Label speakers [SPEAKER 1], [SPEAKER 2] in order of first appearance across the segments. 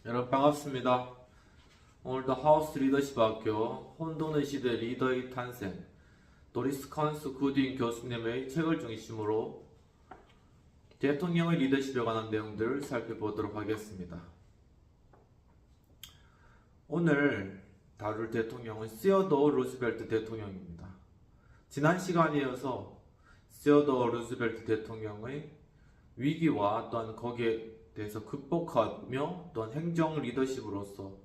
[SPEAKER 1] 여러분 반갑습니다. 오늘도 하우스 리더십 학교 혼돈의 시대 리더의 탄생 도리스 컨스 구딘 교수님의 책을 중심으로 대통령의 리더십에 관한 내용들을 살펴보도록 하겠습니다. 오늘 다룰 대통령은 시어도어 루즈벨트 대통령입니다. 지난 시간에 이어서 시어도어 루즈벨트 대통령의 위기와 또한 거기에 대해서 극복하며 또한 행정 리더십으로서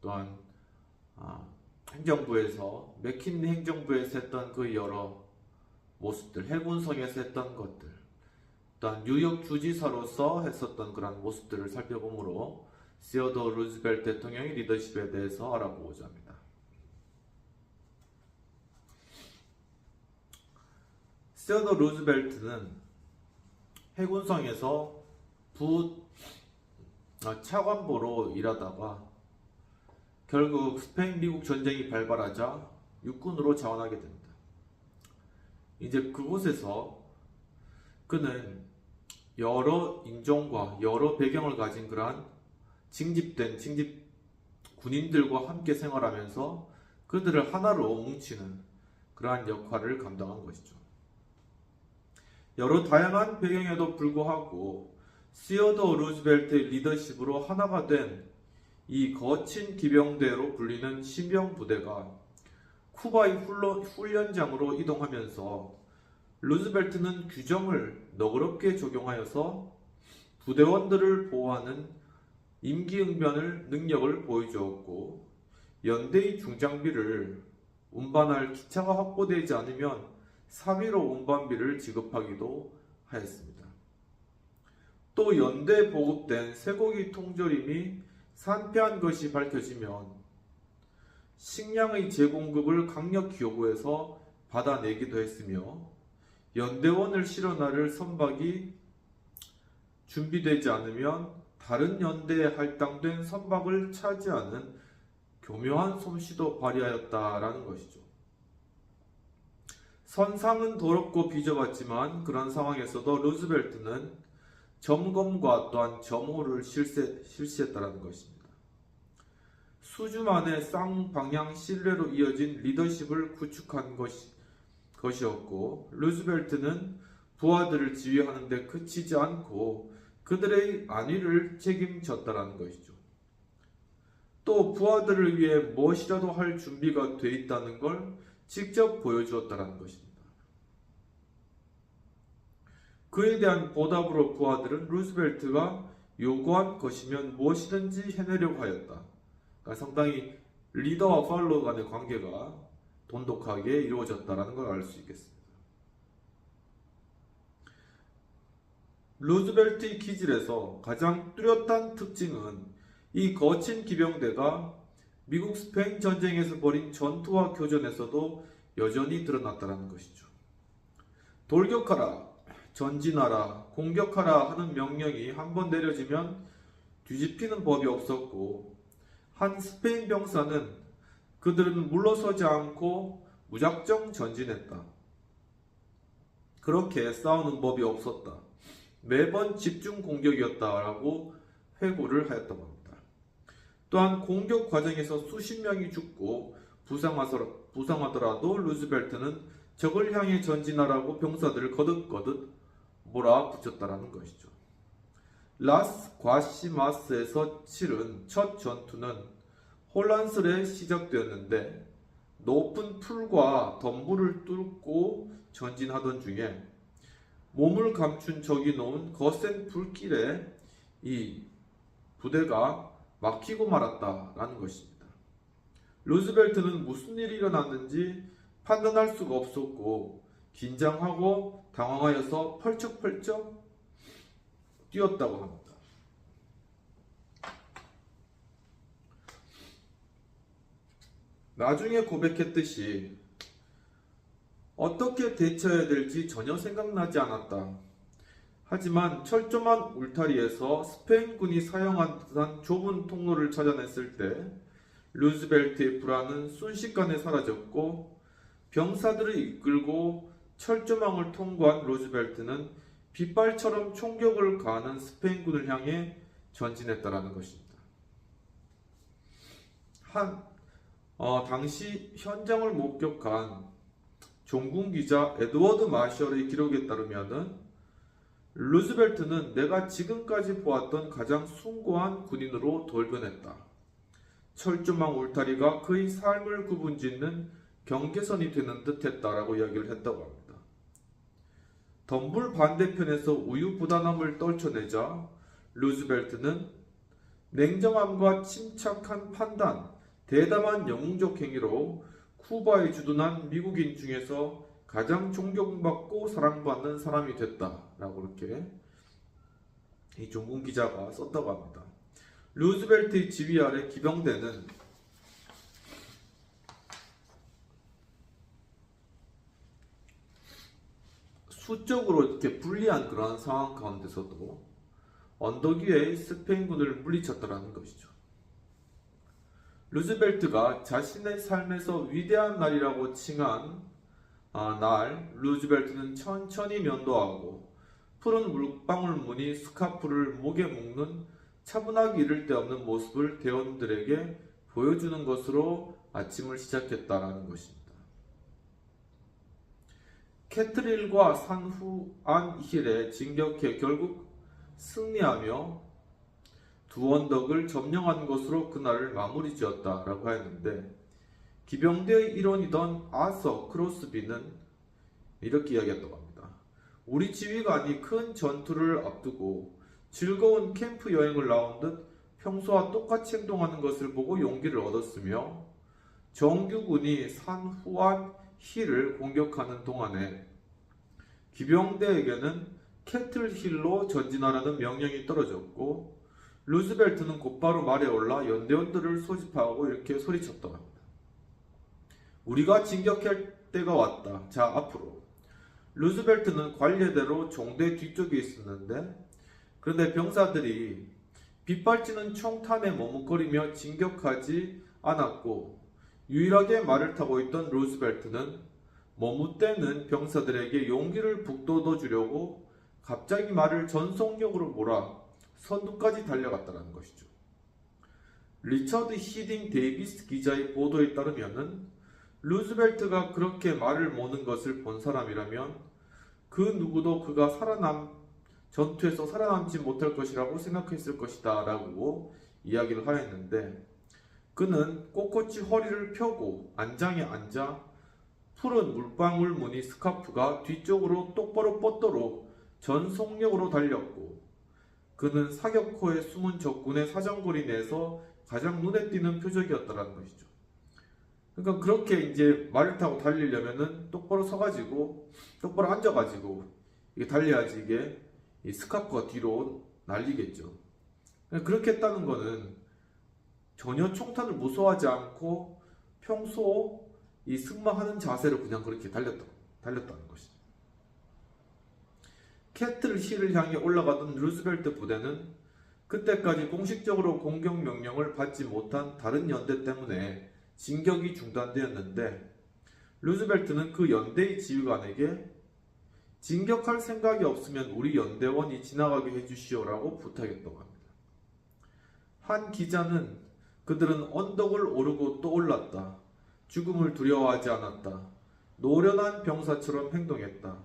[SPEAKER 1] 또한 행정부에서 맥킨리 행정부에서 했던 그 여러 모습들, 해군성에서 했던 것들, 또한 뉴욕 주지사로서 했었던 그런 모습들을 살펴보므로 시어도어 루즈벨트 대통령의 리더십에 대해서 알아보고자 합니다. 시어도어 루즈벨트는 해군성에서 차관보로 일하다가 결국 스페인 미국 전쟁이 발발하자 육군으로 자원하게 됩니다. 이제 그곳에서 그는 여러 인종과 여러 배경을 가진 그러한 징집 군인들과 함께 생활하면서 그들을 하나로 뭉치는 그러한 역할을 감당한 것이죠. 여러 다양한 배경에도 불구하고 시어도어 루즈벨트의 리더십으로 하나가 된 이 거친 기병대로 불리는 신병 부대가 쿠바의 훈련장으로 이동하면서 루즈벨트는 규정을 너그럽게 적용하여서 부대원들을 보호하는 임기응변을 능력을 보여주었고, 연대의 중장비를 운반할 기차가 확보되지 않으면 사비로 운반비를 지급하기도 하였습니다. 또 연대에 보급된 쇠고기 통조림이 산패한 것이 밝혀지면 식량의 재공급을 강력히 요구해서 받아내기도 했으며, 연대원을 실어나를 선박이 준비되지 않으면 다른 연대에 할당된 선박을 차지하는 교묘한 솜씨도 발휘하였다라는 것이죠. 선상은 더럽고 빚어봤지만 그런 상황에서도 루즈벨트는 점검과 또한 점호를 실시했다는 것입니다. 수주 만에 쌍방향 신뢰로 이어진 리더십을 구축한 것이었고, 루즈벨트는 부하들을 지휘하는 데 그치지 않고 그들의 안위를 책임졌다는 것이죠. 또 부하들을 위해 무엇이라도 할 준비가 돼 있다는 걸 직접 보여주었다는 것입니다. 그에 대한 보답으로 부하들은 루즈벨트가 요구한 것이면 무엇이든지 해내려고 하였다. 그러니까 상당히 리더와 팔로워 간의 관계가 돈독하게 이루어졌다는 걸 알 수 있겠습니다. 루즈벨트의 기질에서 가장 뚜렷한 특징은 이 거친 기병대가 미국 스페인 전쟁에서 벌인 전투와 교전에서도 여전히 드러났다는 것이죠. 돌격하라, 전진하라, 공격하라 하는 명령이 한번 내려지면 뒤집히는 법이 없었고, 한 스페인 병사는 그들은 물러서지 않고 무작정 전진했다. 그렇게 싸우는 법이 없었다. 매번 집중 공격이었다라고 회고를 하였다고 합니다. 또한 공격 과정에서 수십 명이 죽고 부상하더라도 루즈벨트는 적을 향해 전진하라고 병사들을 거듭거듭 몰아붙였다는 것이죠. 라스 과시마스에서 치른 첫 전투는 혼란스레 시작되었는데, 높은 풀과 덤불을 뚫고 전진하던 중에 몸을 감춘 적이 놓은 거센 불길에 이 부대가 막히고 말았다라는 것입니다. 루즈벨트는 무슨 일이 일어났는지 판단할 수가 없었고, 긴장하고 당황하여서 펄쩍펄쩍 뛰었다고 합니다. 나중에 고백했듯이 어떻게 대처해야 될지 전혀 생각나지 않았다. 하지만 철조망 울타리에서 스페인군이 사용하던 좁은 통로를 찾아냈을 때 루즈벨트의 불안은 순식간에 사라졌고, 병사들을 이끌고 철조망을 통과한 루즈벨트는 빗발처럼 총격을 가하는 스페인군을 향해 전진했다라는 것입니다. 당시 현장을 목격한 종군 기자 에드워드 마셜의 기록에 따르면은 루즈벨트는 내가 지금까지 보았던 가장 숭고한 군인으로 돌변했다. 철조망 울타리가 그의 삶을 구분짓는 경계선이 되는 듯 했다라고 이야기를 했다고 합니다. 덤불 반대편에서 우유부단함을 떨쳐내자 루즈벨트는 냉정함과 침착한 판단, 대담한 영웅적 행위로 쿠바에 주둔한 미국인 중에서 가장 존경받고 사랑받는 사람이 됐다라고 이렇게 이 종군 기자가 썼다고 합니다. 루즈벨트의 지휘 아래 기병대는 수적으로 이렇게 불리한 그러한 상황 가운데서도 언덕 위에 스페인군을 물리쳤다라는 것이죠. 루즈벨트가 자신의 삶에서 위대한 날이라고 칭한 날, 루즈벨트는 천천히 면도하고 푸른 물방울 무늬 스카프를 목에 묶는 차분하기 이를 데 없는 모습을 대원들에게 보여주는 것으로 아침을 시작했다라는 것입니다. 캐트릴과 산후안 힐에 진격해 결국 승리하며 두 언덕을 점령한 것으로 그날을 마무리 지었다라고 하였는데, 기병대의 일원이던 아서 크로스비는 이렇게 이야기했다고 합니다. 우리 지휘관이 큰 전투를 앞두고 즐거운 캠프 여행을 나온 듯 평소와 똑같이 행동하는 것을 보고 용기를 얻었으며, 정규군이 산후안 힐을 공격하는 동안에 기병대에게는 캐틀 힐로 전진하라는 명령이 떨어졌고, 루즈벨트는 곧바로 말에 올라 연대원들을 소집하고 이렇게 소리쳤다고 합니다. 우리가 진격할 때가 왔다. 자, 앞으로. 루즈벨트는 관례대로 종대 뒤쪽에 있었는데, 그런데 병사들이 빗발치는 총탄에 머뭇거리며 진격하지 않았고, 유일하게 말을 타고 있던 루즈벨트는 머뭇대는 병사들에게 용기를 북돋워 주려고 갑자기 말을 전속력으로 몰아 선두까지 달려갔다는 것이죠. 리처드 히딩 데이비스 기자의 보도에 따르면은 루즈벨트가 그렇게 말을 모는 것을 본 사람이라면 그 누구도 그가 전투에서 살아남지 못할 것이라고 생각했을 것이다 라고 이야기를 하였는데, 그는 꼿꼿이 허리를 펴고 안장에 앉아 푸른 물방울 무늬 스카프가 뒤쪽으로 똑바로 뻗도록 전속력으로 달렸고, 그는 사격호에 숨은 적군의 사정거리 내에서 가장 눈에 띄는 표적이었다는 것이죠. 그러니까 그렇게 이제 말을 타고 달리려면은 똑바로 서가지고 똑바로 앉아가지고 이게 달려야지 이게 이 스카프가 뒤로 날리겠죠. 그렇게 했다는 거는 전혀 총탄을 무서워하지 않고 평소 이 승마하는 자세로 그냥 그렇게 달렸다는 것이죠. 캐틀 힐을 향해 올라가던 루즈벨트 부대는 그때까지 공식적으로 공격 명령을 받지 못한 다른 연대 때문에 진격이 중단되었는데, 루즈벨트는 그 연대의 지휘관에게 진격할 생각이 없으면 우리 연대원이 지나가게 해주시오라고 부탁했다고 합니다. 한 기자는 그들은 언덕을 오르고 또 올랐다. 죽음을 두려워하지 않았다. 노련한 병사처럼 행동했다.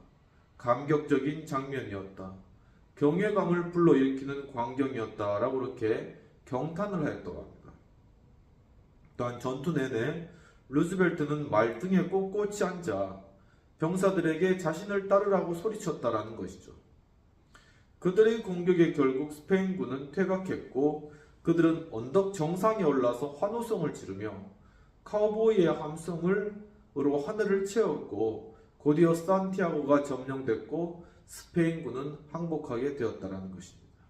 [SPEAKER 1] 감격적인 장면이었다. 경외감을 불러일으키는 광경이었다 라고 이렇게 경탄을 하였다고 합니다. 또한 전투 내내 루즈벨트는 말등에 꼿꼿이 앉아 병사들에게 자신을 따르라고 소리쳤다라는 것이죠. 그들의 공격에 결국 스페인군은 퇴각했고, 그들은 언덕 정상에 올라서 환호성을 지르며 카우보이의 함성으로 하늘을 채웠고, 곧이어 산티아고가 점령됐고 스페인군은 항복하게 되었다는 것입니다.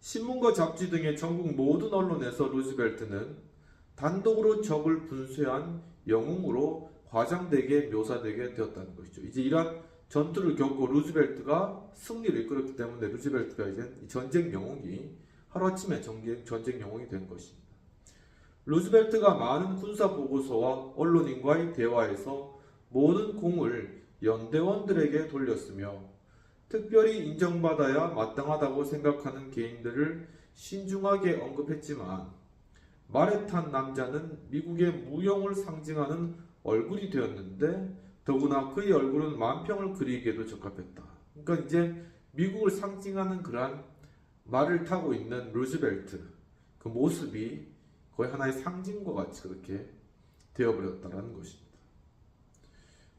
[SPEAKER 1] 신문과 잡지 등의 전국 모든 언론에서 루즈벨트는 단독으로 적을 분쇄한 영웅으로 과장되게 묘사되게 되었다는 것이죠. 이제 이러한 전투를 겪고 루즈벨트가 승리를 이끌었기 때문에 루즈벨트가 이제 전쟁 영웅이 하루아침에 전쟁 영웅이 된 것입니다. 루즈벨트가 많은 군사 보고서와 언론인과의 대화에서 모든 공을 연대원들에게 돌렸으며, 특별히 인정받아야 마땅하다고 생각하는 개인들을 신중하게 언급했지만 말에 탄 남자는 미국의 무용을 상징하는 얼굴이 되었는데 더구나 그의 얼굴은 만평을 그리기에도 적합했다. 그러니까 이제 미국을 상징하는 그러한 말을 타고 있는 루즈벨트 그 모습이 거의 하나의 상징과 같이 그렇게 되어버렸다는 것입니다.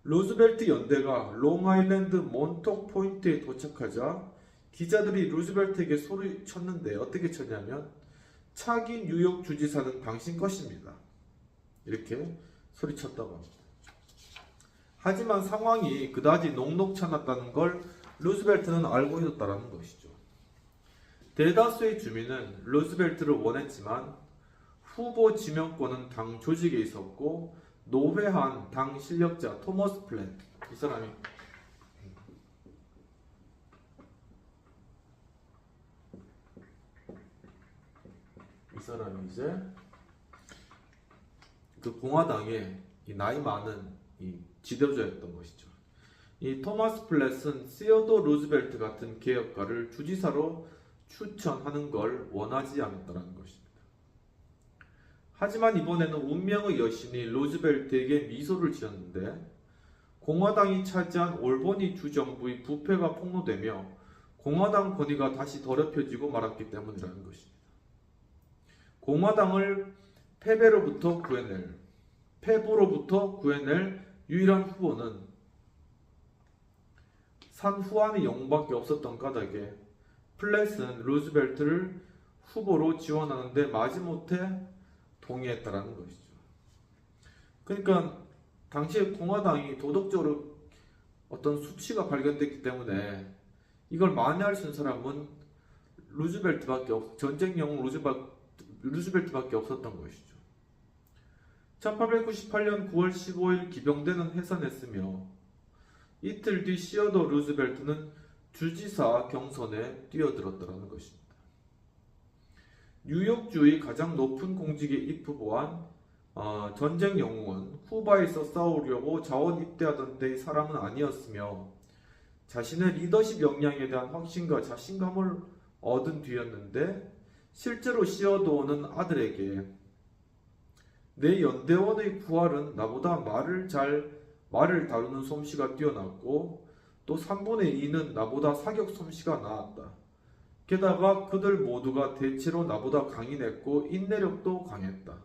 [SPEAKER 1] 루즈벨트 연대가 롱아일랜드 몬톡 포인트에 도착하자 기자들이 루즈벨트에게 소리쳤는데 어떻게 쳤냐면 차기 뉴욕 주지사는 당신 것입니다. 이렇게 소리쳤다고 합니다. 하지만 상황이 그다지 녹록치 않았다는 걸 루즈벨트는 알고 있었다는 것이죠. 대다수의 주민은 루즈벨트를 원했지만 후보 지명권은 당 조직에 있었고 노회한 당 실력자 토머스 플랫 이 사람이 이제 그 공화당의 이 나이 많은 이 지도자였던 것이죠. 이 토마스 플랫은 시어도 루즈벨트 같은 개혁가를 주지사로 추천하는 걸 원하지 않았다는 것입니다. 하지만 이번에는 운명의 여신이 루즈벨트에게 미소를 지었는데 공화당이 차지한 올버니 주정부의 부패가 폭로되며 공화당 권위가 다시 더럽혀지고 말았기 때문이라는 것입니다. 공화당을 패배로부터 구해낼 유일한 후보는 산 후안의 영웅밖에 없었던 까닭에 플랫은 루즈벨트를 후보로 지원하는데 마지못해 동의했다라는 것이죠. 그러니까 당시에 공화당이 도덕적으로 어떤 수치가 발견됐기 때문에 이걸 만회할 수 있는 사람은 전쟁 영웅 루즈벨트밖에 없었던 것이죠. 1898년 9월 15일 기병대는 해산했으며 이틀 뒤 시어도 루즈벨트는 주지사 경선에 뛰어들었다는 것입니다. 뉴욕주의 가장 높은 공직에 입후보한 전쟁 영웅은 쿠바에서 싸우려고 자원 입대하던 때의 사람은 아니었으며 자신의 리더십 역량에 대한 확신과 자신감을 얻은 뒤였는데 실제로 시어도어는 아들에게 내 연대원의 부활은 나보다 말을 다루는 솜씨가 뛰어났고 또 3분의 2는 나보다 사격 솜씨가 나았다. 게다가 그들 모두가 대체로 나보다 강인했고 인내력도 강했다.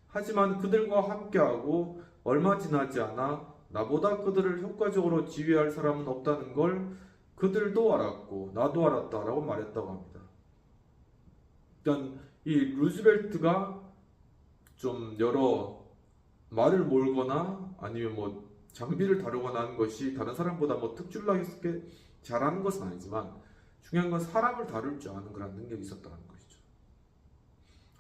[SPEAKER 1] 하지만 그들과 함께하고 얼마 지나지 않아 나보다 그들을 효과적으로 지휘할 사람은 없다는 걸 그들도 알았고 나도 알았다라고 말했다고 합니다. 일단 이 루즈벨트가 좀 여러 말을 몰거나 아니면 뭐 장비를 다루거나 하는 것이 다른 사람보다 뭐 특출나게 잘하는 것은 아니지만 중요한 건 사람을 다룰 줄 아는 그런 능력이 있었다는 것이죠.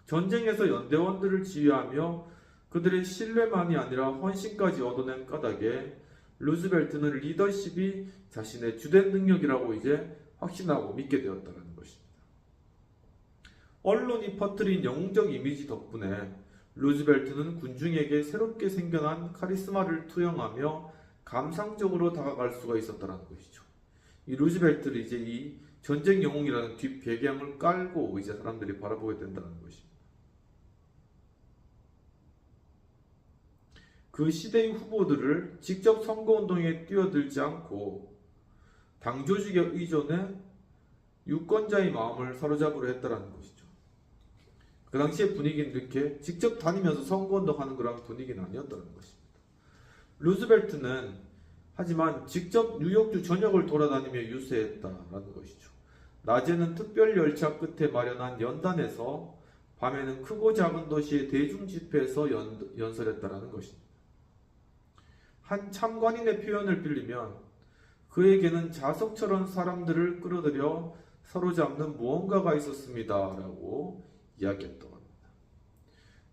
[SPEAKER 1] 전쟁에서 연대원들을 지휘하며 그들의 신뢰만이 아니라 헌신까지 얻어낸 까닭에 루즈벨트는 리더십이 자신의 주된 능력이라고 이제 확신하고 믿게 되었다는 것입니다. 언론이 퍼뜨린 영웅적 이미지 덕분에 루즈벨트는 군중에게 새롭게 생겨난 카리스마를 투영하며 감상적으로 다가갈 수가 있었다는 것이죠. 이 루즈벨트를 이제 이 전쟁 영웅이라는 뒷 배경을 깔고 이제 사람들이 바라보게 된다는 것입니다. 그 시대의 후보들을 직접 선거운동에 뛰어들지 않고 당 조직에 의존해 유권자의 마음을 사로잡으려 했다는 것이죠. 그 당시의 분위기는 이렇게 직접 다니면서 선거운동하는 그런 분위기는 아니었다는 것입니다. 루즈벨트는 하지만 직접 뉴욕주 전역을 돌아다니며 유세했다라는 것이죠. 낮에는 특별 열차 끝에 마련한 연단에서 밤에는 크고 작은 도시의 대중 집회에서 연설했다라는 것입니다. 한 참관인의 표현을 빌리면 그에게는 자석처럼 사람들을 끌어들여 사로잡는 무언가가 있었습니다 라고 이야기했다고 합니다.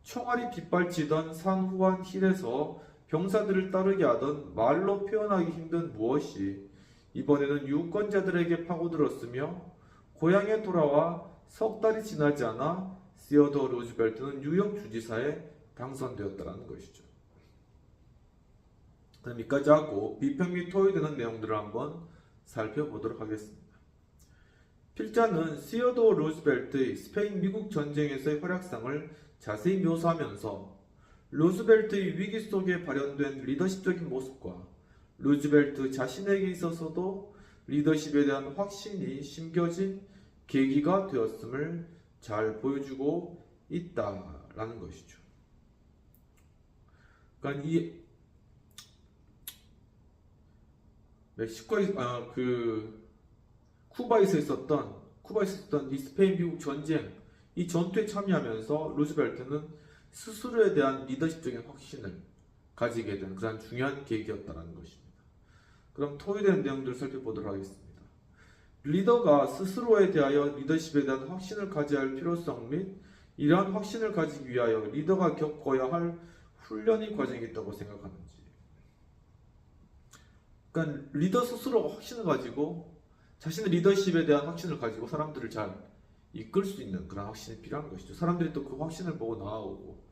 [SPEAKER 1] 총알이 빗발치던 산후안 힐에서 병사들을 따르게 하던 말로 표현하기 힘든 무엇이 이번에는 유권자들에게 파고들었으며 고향에 돌아와 석 달이 지나지 않아 시어도 루즈벨트는 뉴욕 주지사에 당선되었다는 것이죠. 그럼 여기까지 하고 비평 및 토의되는 내용들을 한번 살펴보도록 하겠습니다. 필자는 시어도어 루즈벨트의 스페인 미국 전쟁에서의 활약상을 자세히 묘사하면서 루즈벨트의 위기 속에 발현된 리더십적인 모습과 루즈벨트 자신에게 있어서도 리더십에 대한 확신이 심겨진 계기가 되었음을 잘 보여주고 있다라는 것이죠. 그러니까 이 멕시코에 쿠바에서 있었던 이 스페인 미국 전쟁 이 전투에 참여하면서 루즈벨트는 스스로에 대한 리더십적인 확신을 가지게 된 그런 중요한 계기였다는 것입니다. 그럼 토의된 내용들을 살펴보도록 하겠습니다. 리더가 스스로에 대하여 리더십에 대한 확신을 가져야 할 필요성 및 이러한 확신을 가지기 위하여 리더가 겪어야 할 훈련의 과정이 있다고 생각하는지. 그러니까 리더 스스로 확신을 가지고 자신의 리더십에 대한 확신을 가지고 사람들을 잘 이끌 수 있는 그런 확신이 필요한 것이죠. 사람들이 또 그 확신을 보고 나아오고.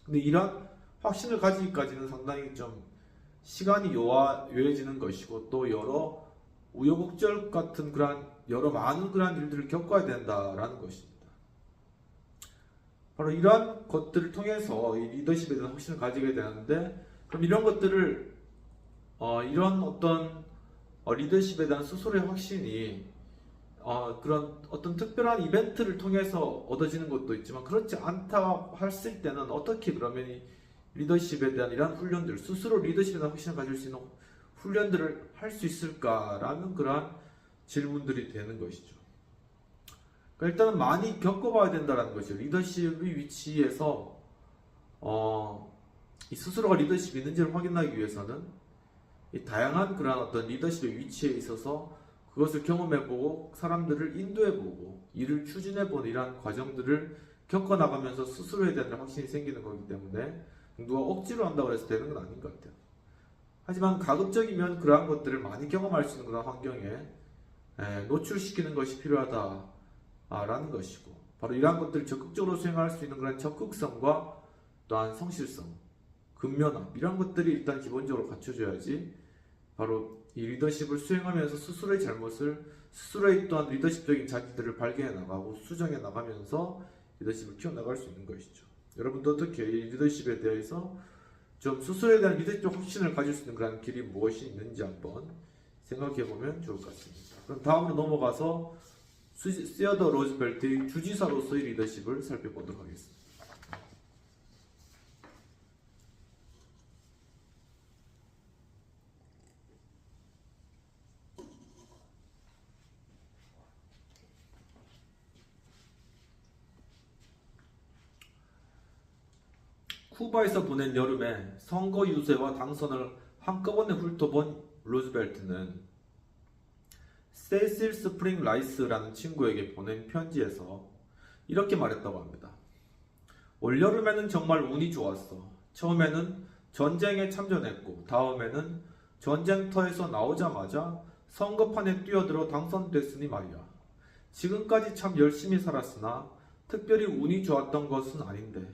[SPEAKER 1] 근데 이런 확신을 가지기까지는 상당히 좀 시간이 요해지는 것이고 또 여러 우여곡절 같은 그런 여러 많은 그런 일들을 겪어야 된다라는 것입니다. 바로 이러한 것들을 통해서 이 리더십에 대한 확신을 가지게 되는데 그럼 이런 것들을 이런 어떤 리더십에 대한 스스로의 확신이 그런 어떤 특별한 이벤트를 통해서 얻어지는 것도 있지만 그렇지 않다 했을 때는 어떻게 그러면 이 리더십에 대한 이러한 훈련들 스스로 리더십에 대한 확신을 가질 수 있는 훈련들을 할 수 있을까라는 그러한 질문들이 되는 것이죠. 그러니까 일단은 많이 겪어봐야 된다는 것이죠. 리더십의 위치에서 이 스스로가 리더십이 있는지를 확인하기 위해서는 이 다양한 그런 어떤 리더십의 위치에 있어서 그것을 경험해보고 사람들을 인도해보고 일을 추진해보는 이러한 과정들을 겪어나가면서 스스로에 대한 확신이 생기는 거기 때문에 누가 억지로 한다고 해서 되는 건 아닌 것 같아요. 하지만 가급적이면 그러한 것들을 많이 경험할 수 있는 그런 환경에 노출시키는 것이 필요하다라는 것이고 바로 이러한 것들을 적극적으로 수행할 수 있는 그런 적극성과 또한 성실성, 근면함 이런 것들이 일단 기본적으로 갖춰져야지 바로 이 리더십을 수행하면서 스스로의 잘못을 스스로의 또한 리더십적인 자질들을 발견해 나가고 수정해 나가면서 리더십을 키워나갈 수 있는 것이죠. 여러분도 어떻게 이 리더십에 대해서 좀 스스로에 대한 리더십적 확신을 가질 수 있는 그런 길이 무엇이 있는지 한번 생각해 보면 좋을 것 같습니다. 그럼 다음으로 넘어가서 시어도어 루즈벨트의 주지사로서의 리더십을 살펴보도록 하겠습니다. 쿠바에서 보낸 여름에 선거 유세와 당선을 한꺼번에 훑어본 루즈벨트는 세실 스프링 라이스라는 친구에게 보낸 편지에서 이렇게 말했다고 합니다. 올여름에는 정말 운이 좋았어. 처음에는 전쟁에 참전했고 다음에는 전쟁터에서 나오자마자 선거판에 뛰어들어 당선됐으니 말이야. 지금까지 참 열심히 살았으나 특별히 운이 좋았던 것은 아닌데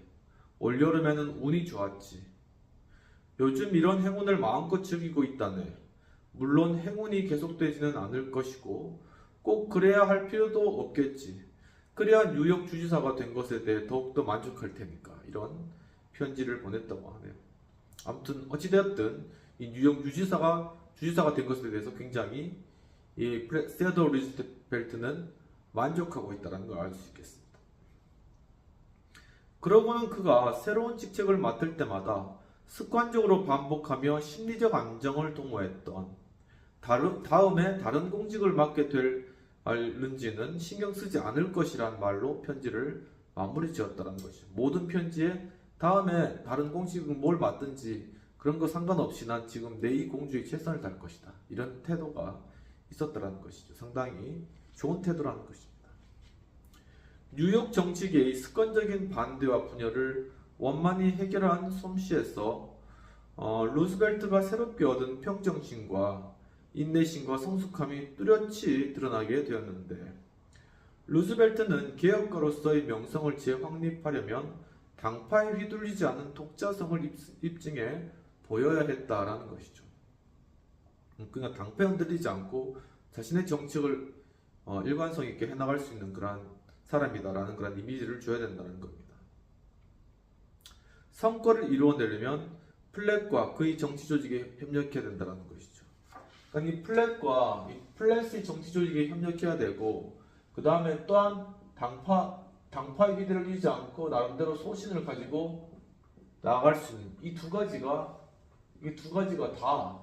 [SPEAKER 1] 올여름에는 운이 좋았지. 요즘 이런 행운을 마음껏 즐기고 있다네. 물론 행운이 계속되지는 않을 것이고 꼭 그래야 할 필요도 없겠지. 그래야 뉴욕 주지사가 된 것에 대해 더욱더 만족할 테니까. 이런 편지를 보냈다고 하네요. 아무튼 어찌되었든 이 뉴욕 주지사가 된 것에 대해서 굉장히 이 시어도어 루즈벨트는 만족하고 있다는 걸 알 수 있겠습니다. 그러고는 그가 새로운 직책을 맡을 때마다 습관적으로 반복하며 심리적 안정을 도모했던 다음에 다른 공직을 맡게 될는지는 신경 쓰지 않을 것이란 말로 편지를 마무리 지었다는 것이죠. 모든 편지에 다음에 다른 공직은 뭘 맡든지 그런 거 상관없이 난 지금 내 이 공주에 최선을 다할 것이다. 이런 태도가 있었다는 것이죠. 상당히 좋은 태도라는 것입니다. 뉴욕 정치계의 습관적인 반대와 분열을 원만히 해결한 솜씨에서 루즈벨트가 새롭게 얻은 평정심과 인내심과 성숙함이 뚜렷이 드러나게 되었는데 루즈벨트는 개혁가로서의 명성을 재확립하려면 당파에 휘둘리지 않은 독자성을 입증해 보여야 했다라는 것이죠. 그러니까 당파에 흔들리지 않고 자신의 정책을 일관성 있게 해나갈 수 있는 그런 사람이다라는 그런 이미지를 줘야 된다는 겁니다. 성과를 이루어내려면 플랫과 그의 정치 조직에 협력해야 된다는 것이죠. 그러니까 이 플랫과 이 플랫의 정치 조직에 협력해야 되고, 그 다음에 또한 당파의 기대를 이지 않고 나름대로 소신을 가지고 나아갈 수 있는 이 두 가지가 다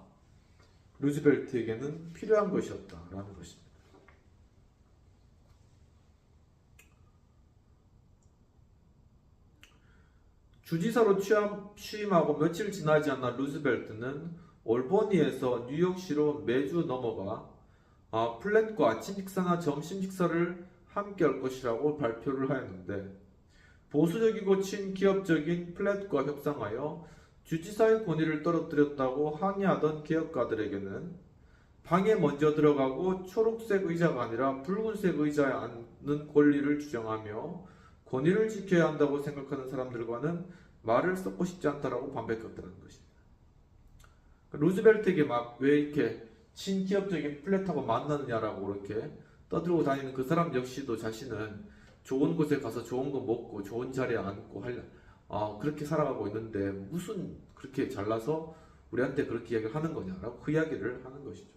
[SPEAKER 1] 루즈벨트에게는 필요한 것이었다라는 것입니다. 주지사로 취임하고 며칠 지나지 않아 루즈벨트는 올버니에서 뉴욕시로 매주 넘어가 플랫과 아침 식사나 점심 식사를 함께 할 것이라고 발표를 하였는데, 보수적이고 친기업적인 플랫과 협상하여 주지사의 권위를 떨어뜨렸다고 항의하던 개혁가들에게는 방에 먼저 들어가고 초록색 의자가 아니라 붉은색 의자에 앉는 권리를 주장하며 권위를 지켜야 한다고 생각하는 사람들과는 말을 섞고 싶지 않다라고 반백했다는 것입니다. 루즈벨트에게 막 왜 이렇게 친기업적인 플랫하고 만나느냐라고 이렇게 떠들고 다니는 그 사람 역시도 자신은 좋은 곳에 가서 좋은 거 먹고 좋은 자리에 앉고 그렇게 살아가고 있는데 무슨 그렇게 잘나서 우리한테 그렇게 이야기를 하는 거냐라고 그 이야기를 하는 것이죠.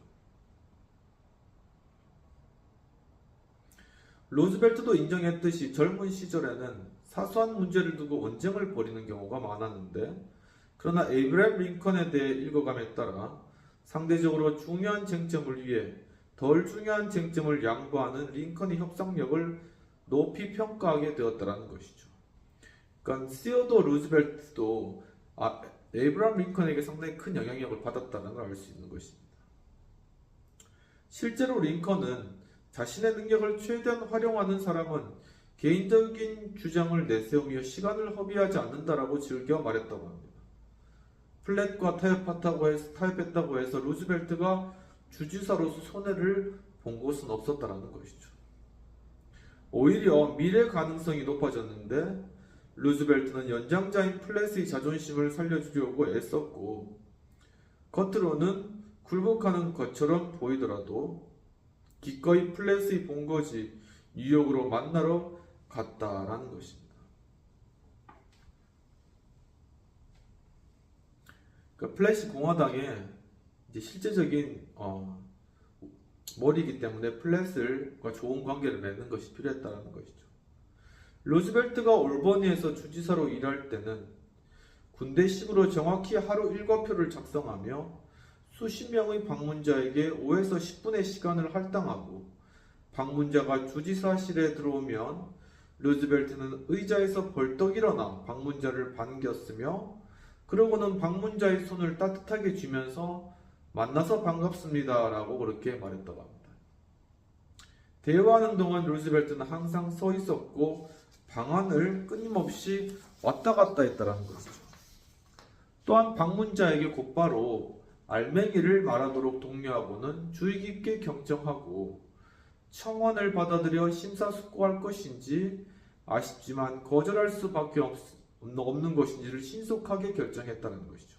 [SPEAKER 1] 루즈벨트도 인정했듯이 젊은 시절에는 사소한 문제를 두고 언쟁을 벌이는 경우가 많았는데, 그러나 에이브러햄 링컨에 대해 읽어감에 따라 상대적으로 중요한 쟁점을 위해 덜 중요한 쟁점을 양보하는 링컨의 협상력을 높이 평가하게 되었다는 것이죠. 그러니까 시어도 루즈벨트도 에이브러햄 링컨에게 상당히 큰 영향력을 받았다는 걸 알 수 있는 것입니다. 실제로 링컨은 자신의 능력을 최대한 활용하는 사람은 개인적인 주장을 내세우며 시간을 허비하지 않는다라고 즐겨 말했다고 합니다. 플랫과 타협했다고 해서 루즈벨트가 주지사로서 손해를 본 것은 없었다는 것이죠. 오히려 미래 가능성이 높아졌는데 루즈벨트는 연장자인 플랫의 자존심을 살려주려고 애썼고, 겉으로는 굴복하는 것처럼 보이더라도 기꺼이 플랫의 본거지 뉴욕으로 만나러 갔다라는 것입니다. 그러니까 플랫이 공화당의 이제 실제적인 머리이기 때문에 플랫과 좋은 관계를 맺는 것이 필요했다는 것이죠. 루즈벨트가 올버니에서 주지사로 일할 때는 군대식으로 정확히 하루 일과표를 작성하며 수십 명의 방문자에게 5에서 10분의 시간을 할당하고, 방문자가 주지사실에 들어오면 루즈벨트는 의자에서 벌떡 일어나 방문자를 반겼으며, 그러고는 방문자의 손을 따뜻하게 쥐면서 만나서 반갑습니다 라고 그렇게 말했다고 합니다. 대화하는 동안 루즈벨트는 항상 서 있었고 방안을 끊임없이 왔다 갔다 했다는 것이죠. 또한 방문자에게 곧바로 알맹이를 말하도록 독려하고는 주의 깊게 경청하고, 청원을 받아들여 심사숙고할 것인지 아쉽지만 거절할 수밖에 없는 것인지를 신속하게 결정했다는 것이죠.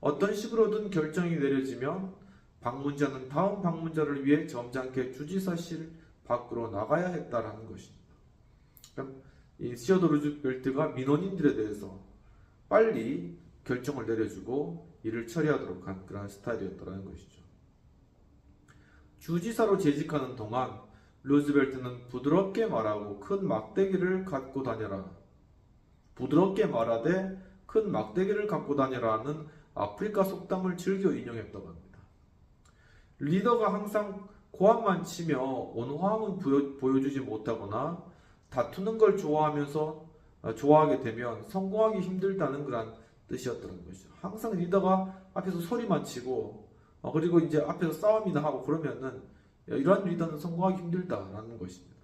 [SPEAKER 1] 어떤 식으로든 결정이 내려지면 방문자는 다음 방문자를 위해 점잖게 주지사실 밖으로 나가야 했다라는 것입니다. 그럼 이 시어도 루즈벨트가 민원인들에 대해서 빨리 결정을 내려주고 일을 처리하도록 한 그런 스타일이었다는 것이죠. 주지사로 재직하는 동안 루즈벨트는 부드럽게 말하고 큰 막대기를 갖고 다녀라, 부드럽게 말하되 큰 막대기를 갖고 다녀라는 아프리카 속담을 즐겨 인용했다고 합니다. 리더가 항상 고함만 치며 온화함은 보여주지 못하거나 다투는 걸 좋아하게 되면 성공하기 힘들다는 그런 뜻이었다는 것이죠. 항상 리더가 앞에서 소리만 치고 그리고 이제 앞에서 싸움이나 하고 그러면은 이러한 리더는 성공하기 힘들다라는 것입니다.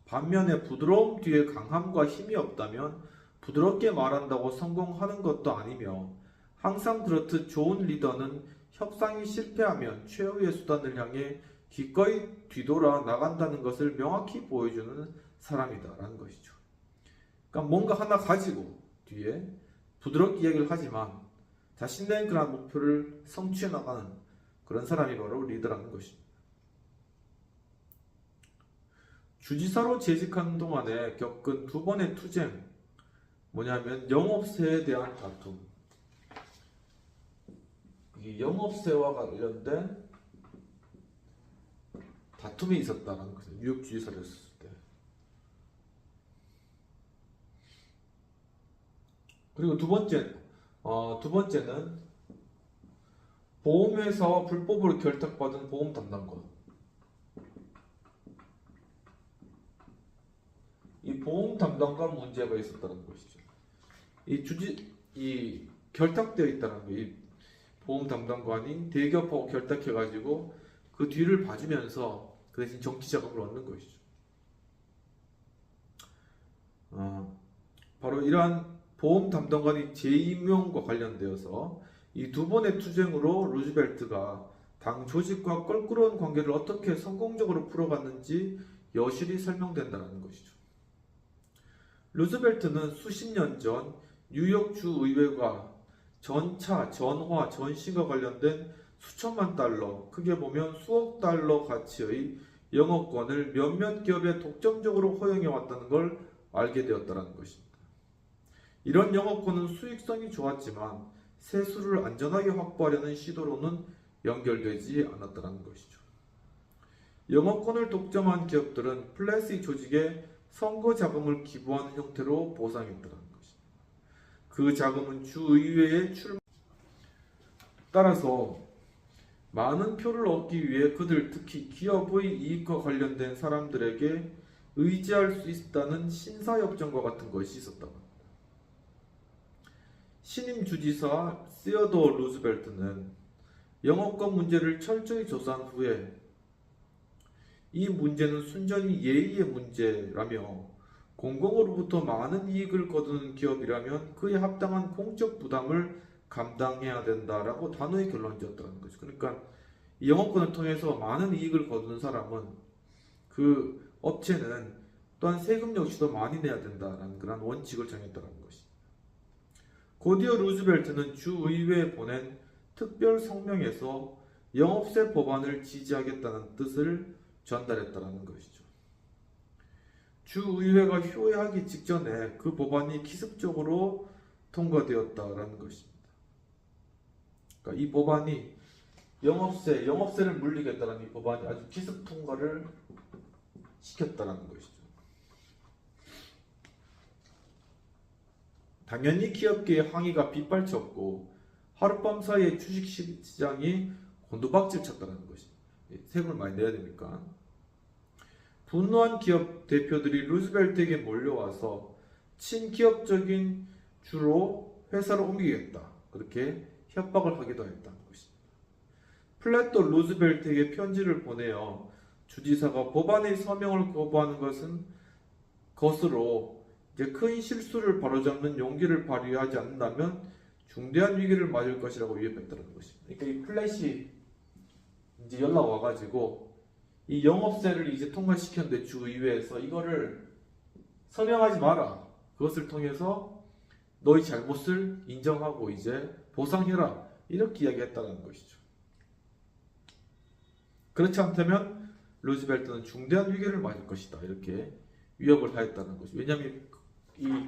[SPEAKER 1] 반면에 부드러움 뒤에 강함과 힘이 없다면 부드럽게 말한다고 성공하는 것도 아니며, 항상 그렇듯 좋은 리더는 협상이 실패하면 최후의 수단을 향해 기꺼이 뒤돌아 나간다는 것을 명확히 보여주는 사람이다라는 것이죠. 그러니까 뭔가 하나 가지고 뒤에 부드럽게 이야기를 하지만 자신의 그런 목표를 성취해 나가는 그런 사람이 바로 리더라는 것입니다. 주지사로 재직하는 동안에 겪은 두 번의 투쟁, 뭐냐면 영업세에 대한 다툼. 이 영업세와 관련된 다툼이 있었다는 거죠. 뉴욕 주지사로 했을 때. 그리고 두 번째는 보험회사와 불법으로 결탁받은 보험 담당권. 이 보험 담당권 문제가 있었다는 것이죠. 이 결탁되어 있다는 거예요. 이 보험 담당관이 대기업하고 결탁해가지고 그 뒤를 봐주면서 그 대신 정치 자금을 얻는 것이죠. 바로 이러한 보험 담당관이 재임용과 관련되어서 이 두 번의 투쟁으로 루즈벨트가 당 조직과 껄끄러운 관계를 어떻게 성공적으로 풀어갔는지 여실히 설명된다는 것이죠. 루즈벨트는 수십 년 전 뉴욕 주의회가 전차, 전화, 전시가 관련된 수천만 달러, 크게 보면 수억 달러 가치의 영업권을 몇몇 기업에 독점적으로 허용해 왔다는 걸 알게 되었다는 것입니다. 이런 영업권은 수익성이 좋았지만 세수를 안전하게 확보하려는 시도로는 연결되지 않았다는 것이죠. 영업권을 독점한 기업들은 플래시 조직에 선거 자금을 기부하는 형태로 보상했다는 것입니다. 그 자금은 주의회에 따라서 많은 표를 얻기 위해 그들, 특히 기업의 이익과 관련된 사람들에게 의지할 수 있다는 신사협정과 같은 것이 있었다고 합니다. 신임 주지사 시어도어 루즈벨트는 영업권 문제를 철저히 조사한 후에 이 문제는 순전히 예의의 문제라며 공공으로부터 많은 이익을 거두는 기업이라면 그에 합당한 공적 부담을 감당해야 된다라고 단호히 결론지었다는 거죠. 그러니까 이 영업권을 통해서 많은 이익을 거두는 사람은 그 업체는 또한 세금 역시도 많이 내야 된다라는 그런 원칙을 정했다는 것입니다. 곧이어 루즈벨트는 주의회에 보낸 특별 성명에서 영업세 법안을 지지하겠다는 뜻을 전달했다는 것이죠. 주의회가 휴회하기 직전에 그 법안이 기습적으로 통과되었다라는 것입니다. 그러니까 이 법안이 영업세를 물리겠다는 이 법안이 아주 기습 통과를 시켰다는 것이죠. 당연히 기업계의 항의가 빗발쳤고 하룻밤 사이에 주식시장이 곤두박질 쳤다는 것입니다. 세금을 많이 내야 되니까. 분노한 기업 대표들이 루즈벨트에게 몰려와서 친기업적인 주로 회사를 옮기겠다. 그렇게 협박을 하기도 했다는 것입니다. 플랫도 루즈벨트에게 편지를 보내어 주지사가 법안의 서명을 거부하는 것으로 이제 큰 실수를 바로잡는 용기를 발휘하지 않는다면 중대한 위기를 맞을 것이라고 위협했다는 것입니다. 그러니까 이 플랫이 이제 연락 와가지고 이 영업세를 이제 통과시켰는데 주의회에서 이거를 서명하지 마라. 그것을 통해서 너의 잘못을 인정하고 이제 보상해라. 이렇게 이야기했다는 것이죠. 그렇지 않다면 루즈벨트는 중대한 위기를 맞을 것이다. 이렇게 위협을 하였다는 것이죠. 왜냐하면 이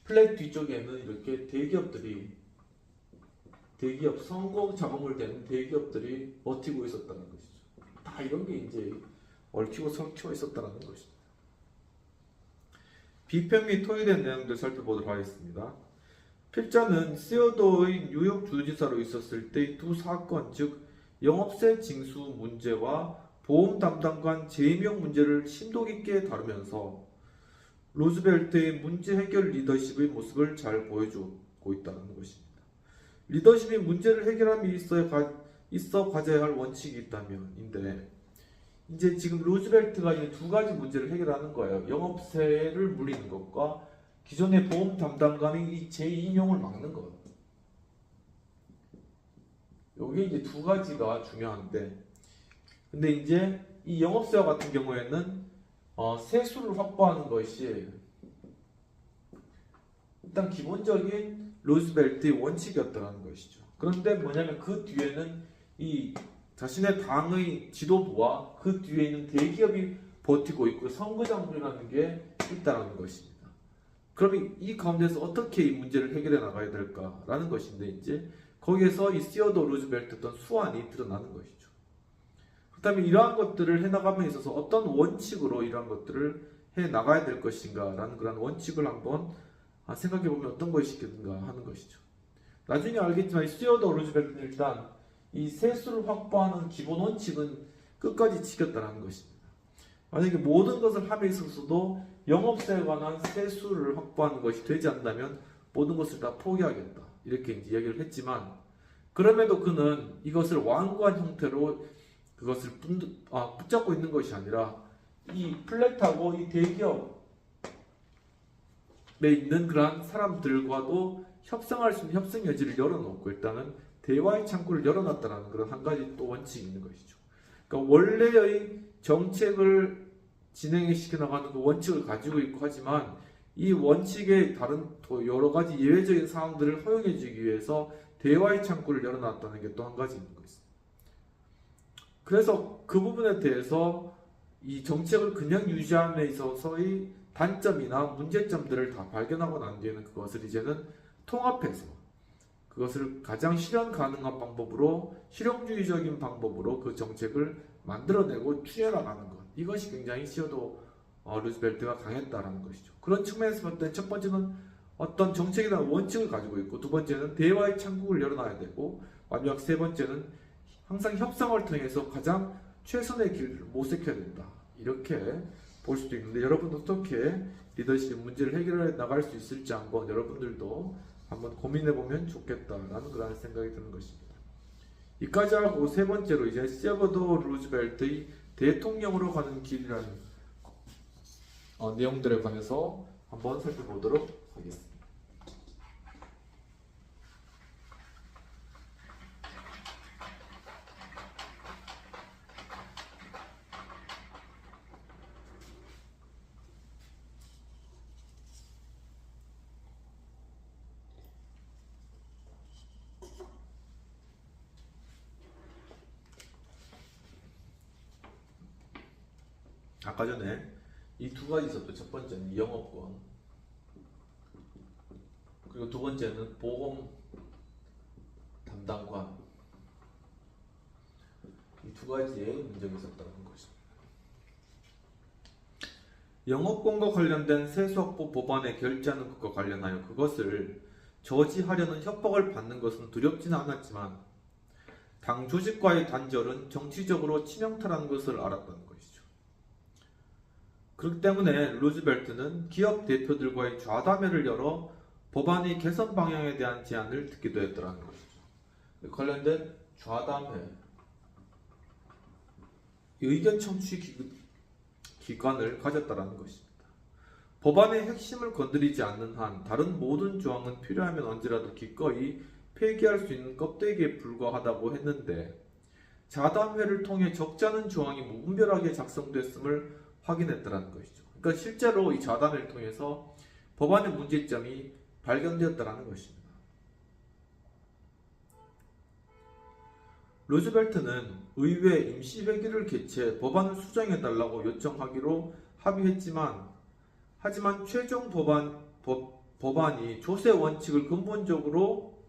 [SPEAKER 1] 플랫 뒤쪽에는 이렇게 대기업 선거 자금을 대는 대기업들이 버티고 있었다는 것이죠. 다 이런 게 이제 얽히고 설키고 있었다는 것입니다. 비평 및 토의된 내용들 살펴보도록 하겠습니다. 필자는 시어도어의 뉴욕 주지사로 있었을 때 두 사건, 즉 영업세 징수 문제와 보험 담당관 재임용 문제를 심도 깊게 다루면서 루즈벨트의 문제 해결 리더십의 모습을 잘 보여주고 있다는 것입니다. 리더십이 문제를 해결함에 있어 가져야 할 원칙이 있다면인데 이제 지금 루즈벨트가 이제 두 가지 문제를 해결하는 거예요. 영업세를 물리는 것과 기존의 보험 담당관의 이 재임용을 막는 것. 여기 이제 두 가지가 중요한데, 근데 이제 이 영업세와 같은 경우에는 세수를 확보하는 것이 일단 기본적인 루즈벨트의 원칙이었다는 것이죠. 그런데 뭐냐면 그 뒤에는 이 자신의 당의 지도부와 그 뒤에 있는 대기업이 버티고 있고 선거장부라는 게 있다는 것입니다. 그럼 이 가운데서 어떻게 이 문제를 해결해 나가야 될까라는 것인데 이제 거기에서 이 시어도 루즈벨트 어떤 수완이 드러나는 것이죠. 그렇다면 이러한 것들을 해나감에 있어서 어떤 원칙으로 이러한 것들을 해 나가야 될 것인가라는 그런 원칙을 한번 생각해 보면 어떤 것이겠는가 하는 것이죠. 나중에 알겠지만 시어도 루즈벨트는 일단 이 세수를 확보하는 기본 원칙은 끝까지 지켰다는 것입니다. 만약에 모든 것을 함에 있어서도 영업세에 관한 세수를 확보하는 것이 되지 않는다면 모든 것을 다 포기하겠다. 이렇게 이제 이야기를 했지만 그럼에도 그는 이것을 완고한 형태로 그것을 붙잡고 있는 것이 아니라 이 플랫하고 이 대기업에 있는 그러한 사람들과도 협상할 수 있는 협상 여지를 열어놓고 일단은 대화의 창구를 열어놨다는 그런 한 가지 또 원칙이 있는 것이죠. 그러니까 원래의 정책을 진행시켜 나가는 그 원칙을 가지고 있고 하지만 이 원칙의 다른 또 여러 가지 예외적인 상황들을 허용해주기 위해서 대화의 창구를 열어놨다는 게 또 한 가지 있는 것입니다. 그래서 그 부분에 대해서 이 정책을 그냥 유지함에 있어서의 단점이나 문제점들을 다 발견하고 난 뒤에는 그것을 이제는 통합해서 그것을 가장 실현 가능한 방법으로 실용주의적인 방법으로 그 정책을 만들어내고 추진해나가는 것, 이것이 굉장히 시어도 루즈벨트가 강했다라는 것이죠. 그런 측면에서 볼 때 첫 번째는 어떤 정책에 대한 원칙을 가지고 있고, 두 번째는 대화의 창구를 열어놔야 되고, 마지막 세 번째는 항상 협상을 통해서 가장 최선의 길을 모색해야 된다. 이렇게 볼 수도 있는데, 여러분 어떻게 리더십 문제를 해결해 나갈 수 있을지 한번 여러분들도 한번 고민해 보면 좋겠다라는 그런 생각이 드는 것입니다. 이까지 하고 세 번째로 이제 시어도 루즈벨트의 대통령으로 가는 길이라는 내용들에 관해서 한번 살펴보도록 하겠습니다. 아까 전에 이 두 가지 있었죠. 첫 번째는 영업권, 그리고 두 번째는 보험 담당관, 이 두 가지의 문제가 있었다는 것입니다. 영업권과 관련된 세수확보 법안에 결재하는 것과 관련하여 그것을 저지하려는 협박을 받는 것은 두렵지는 않았지만 당 조직과의 단절은 정치적으로 치명타라는 것을 알았다는 것이죠. 그렇기 때문에 루즈벨트는 기업 대표들과의 좌담회를 열어 법안의 개선 방향에 대한 제안을 듣기도 했더라는 것이죠. 관련된 좌담회, 의견 청취 기관을 가졌다는 것입니다. 법안의 핵심을 건드리지 않는 한 다른 모든 조항은 필요하면 언제라도 기꺼이 폐기할 수 있는 껍데기에 불과하다고 했는데, 자담회를 통해 적지 않은 조항이 무분별하게 작성됐음을 확인했다는 것이죠. 그러니까 실제로 이 자담회를 통해서 법안의 문제점이 발견되었다는 것입니다. 루즈벨트는 의회 임시회기를 개최해 법안을 수정해달라고 요청하기로 합의했지만, 하지만 최종 법안이 조세 원칙을 근본적으로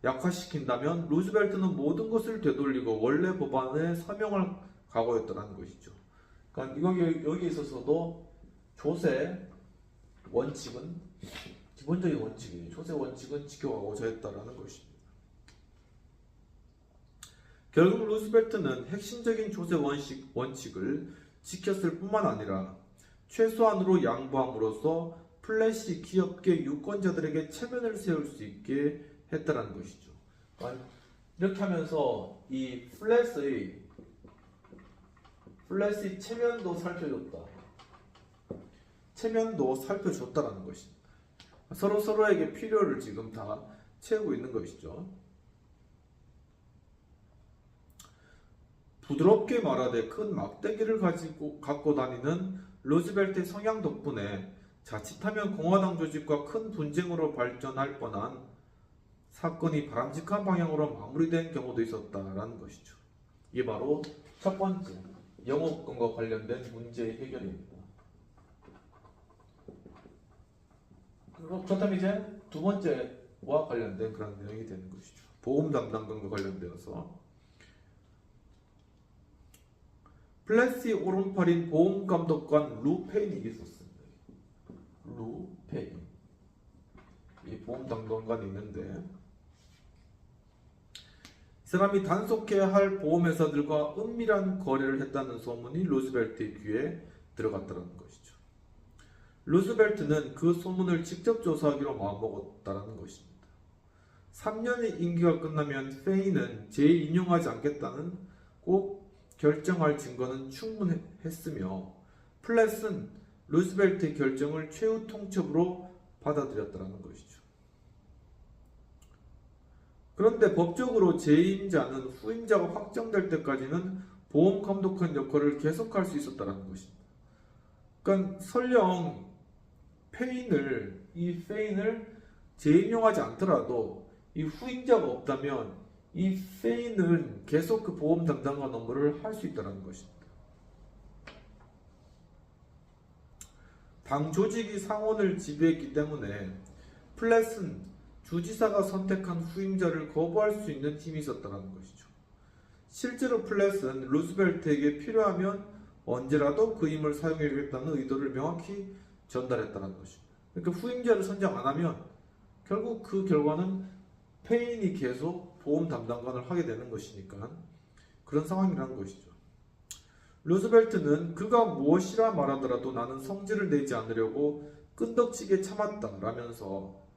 [SPEAKER 1] 약화시킨다면 루즈벨트는 모든 것을 되돌리고 원래 법안에 서명할 각오였다는 것이죠. 그러니까 여기에 있어서도 조세 원칙은 기본적인 원칙이에요. 조세 원칙은 지켜가고자 했다라는 것입니다. 결국 루즈벨트는 핵심적인 조세 원칙을 지켰을 뿐만 아니라 최소한으로 양보함으로써 플랫이 기업계 유권자들에게 체면을 세울 수 있게 했다는 것이죠. 이렇게 하면서 이 플랫의 체면도 살펴줬다라는 것입니다. 서로에게 필요를 지금 다 채우고 있는 것이죠. 부드럽게 말하되 큰 막대기를 갖고 다니는 루즈벨트의 성향 덕분에 자칫하면 공화당 조직과 큰 분쟁으로 발전할 뻔한 사건이 바람직한 방향으로 마무리된 경우도 있었다라는 것이죠. 이게 바로 첫 번째 영업권과 관련된 문제의 해결입니다. 그렇다면 이제 두 번째와 관련된 그런 내용이 되는 것이죠. 보험 담당권과 관련되어서 플래시 오른팔인 보험감독관 루페인이 있었습니다. 루페인. 이 보험 담당관이 있는데 이 사람이 단속해야 할 보험회사들과 은밀한 거래를 했다는 소문이 루즈벨트의 귀에 들어갔다는 것이죠. 루즈벨트는 그 소문을 직접 조사하기로 마음먹었다는 것입니다. 3년의 임기가 끝나면 페인은 재인용하지 않겠다는 꼭 결정할 증거는 충분했으며 플랫은 루즈벨트의 결정을 최후 통첩으로 받아들였다는 것이죠. 그런데 법적으로 재임자는 후임자가 확정될 때까지는 보험 감독관 역할을 계속할 수 있었다는 것입니다. 그러니까 설령 이 페인을 재임용하지 않더라도 이 후임자가 없다면 이 페인은 계속 그 보험 담당관 업무를 할 수 있다는 것입니다. 당 조직이 상원을 지배했기 때문에 플랫은 주지사가 선택한 후임자를 거부할 수 있는 힘이 있었다는 것이죠. 실제로 플랫은 루즈벨트에게 필요하면 언제라도 그 힘을 사용해주겠다는 의도를 명확히 전달했다는 것입니다. 그러니까 후임자를 선정 안 하면 결국 그 결과는 페인이 계속 보험 담당관을 하게 되는 것이니까 그런 상황이라는 것이죠. 루즈벨트는 그가 무엇이라 말하더라도 나는 성질을 내지 않으려고 끈덕지게 참았다라면서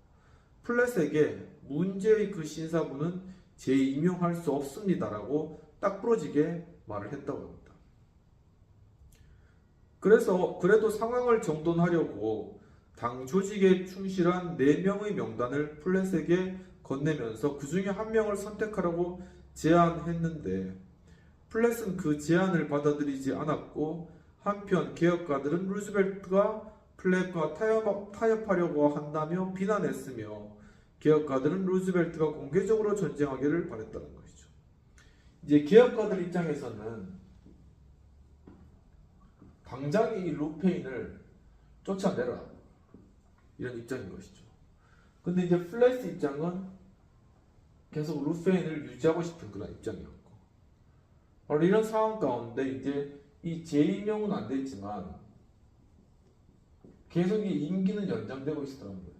[SPEAKER 1] 플랫에게 문제의 그 신사부는 재임용할 수 없습니다라고 딱 부러지게 말을 했다고 합니다. 그래도 상황을 정돈하려고 당 조직에 충실한 4명의 명단을 플랫에게 건네면서 그 중에 한 명을 선택하라고 제안했는데 플랫은 그 제안을 받아들이지 않았고 한편 개혁가들은 루즈벨트가 플랫과 타협하려고 한다며 비난했으며 개혁가들은 루즈벨트가 공개적으로 전쟁하기를 바랬다는 것이죠. 이제 개혁가들 입장에서는 당장 이 루페인을 쫓아내라 이런 입장인 것이죠. 근데 이제 플랫 입장은 계속 루페인을 유지하고 싶은 그런 입장이었고 바로 이런 상황 가운데 이제 이 재임용은 안 됐지만 계속 이 임기는 연장되고 있었다는 거예요.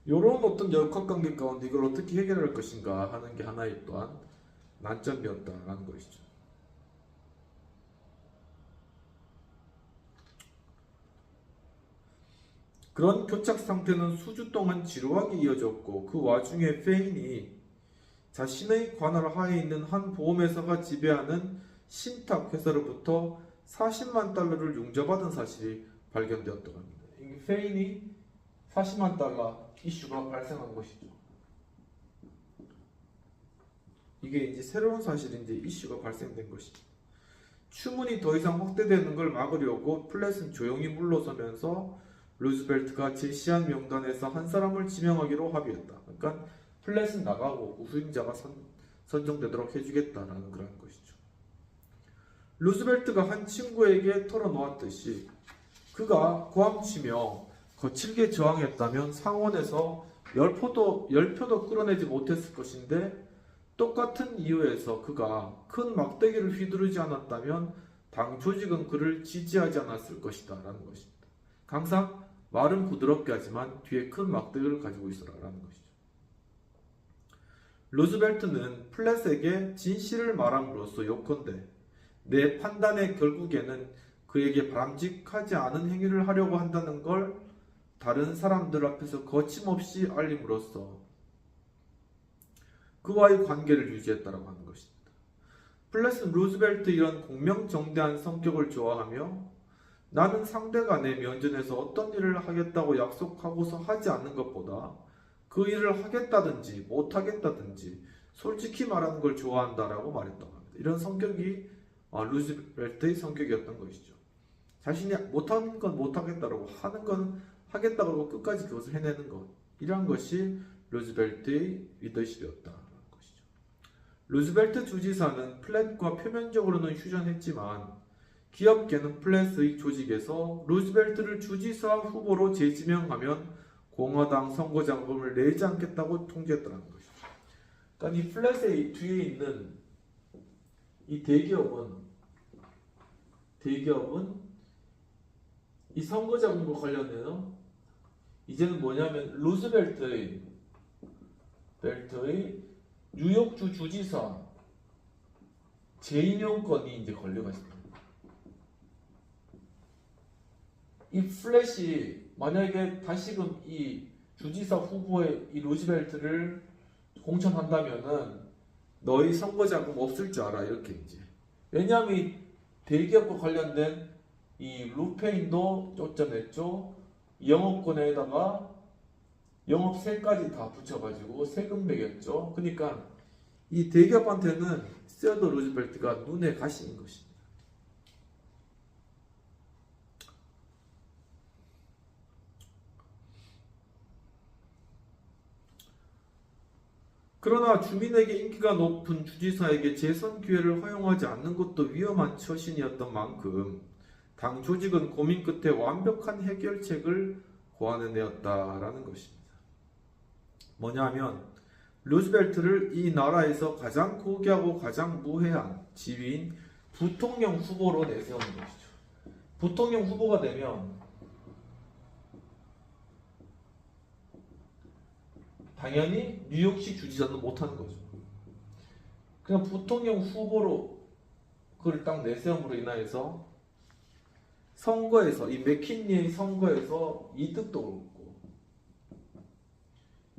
[SPEAKER 1] 이런 어떤 역학관계 가운데 이걸 어떻게 해결할 것인가 하는 게 하나의 또한 난점이었다는 것이죠. 그런 교착 상태는 수주 동안 지루하게 이어졌고 그 와중에 페인이 자신의 관할 하에 있는 한 보험회사가 지배하는 신탁 회사로부터 40만 달러를 융자받은 사실이 발견되었다고 합니다. 페인이 40만 달러 이슈가 발생한 것이죠. 이게 이제 새로운 사실인데 이슈가 발생된 것이죠. 추문이 더 이상 확대되는 걸 막으려고 플랫은 조용히 물러서면서 루즈벨트가 제시한 명단에서 한 사람을 지명하기로 합의했다. 그러니까 플랫은 나가고 후임자가 선정되도록 해주겠다라는 그런 것이죠. 루즈벨트가 한 친구에게 털어놓았듯이 그가 고함치며 거칠게 저항했다면 상원에서 10표도 끌어내지 못했을 것인데 똑같은 이유에서 그가 큰 막대기를 휘두르지 않았다면 당 조직은 그를 지지하지 않았을 것이다 라는 것입니다. 항상 말은 부드럽게 하지만 뒤에 큰 막대기를 가지고 있어라 라는 것이죠. 루즈벨트는 플랫에게 진실을 말함으로써 요컨대 내 판단의 결국에는 그에게 바람직하지 않은 행위를 하려고 한다는 걸 다른 사람들 앞에서 거침없이 알림으로써 그와의 관계를 유지했다고 하는 것입니다. 플랫은 루즈벨트 이런 공명정대한 성격을 좋아하며 나는 상대가 내 면전에서 어떤 일을 하겠다고 약속하고서 하지 않는 것보다 그 일을 하겠다든지 못하겠다든지 솔직히 말하는 걸 좋아한다라고 말했다고 합니다. 이런 성격이 루즈벨트의 성격이었던 것이죠. 자신이 못하는 건 못하겠다라고 하는 건 하겠다고 하고 끝까지 그것을 해내는 것. 이러한 것이 루즈벨트의 리더십이었다는 것이죠. 루즈벨트 주지사는 플랫과 표면적으로는 휴전했지만 기업계는 플랫의 조직에서 루즈벨트를 주지사 후보로 재지명하면 공화당 선거 자금을 내지 않겠다고 통지했다는 것이죠. 그러니까 이 플랫의 뒤에 있는 이 대기업은 이 선거 자금과 관련해서 이제는 뭐냐면 루즈벨트의 뉴욕주 주지사 재임용권이 이제 걸려가 있습니다. 이 플랫이 만약에 다시금 이 주지사 후보의 이 루즈벨트를 공천한다면은 너희 선거 자금 없을 줄 알아 이렇게 이제. 왜냐하면 이 대기업과 관련된 이 루페인도 쫓아냈죠. 영업권에다가 영업세까지 다 붙여가지고 세금 매겼죠. 그러니까 이 대기업한테는 세어도 루즈벨트가 눈에 가시인 것입니다. 그러나 주민에게 인기가 높은 주지사에게 재선 기회를 허용하지 않는 것도 위험한 처신이었던 만큼 당 조직은 고민 끝에 완벽한 해결책을 고안해내었다라는 것입니다. 뭐냐면 루즈벨트를 이 나라에서 가장 고귀하고 가장 무해한 지위인 부통령 후보로 내세우는 것이죠. 부통령 후보가 되면 당연히 뉴욕시 주지사는 못하는 거죠. 그냥 부통령 후보로 그걸 딱 내세움으로 인하여서 선거에서 이 맥킨리의 선거에서 이득도 얻고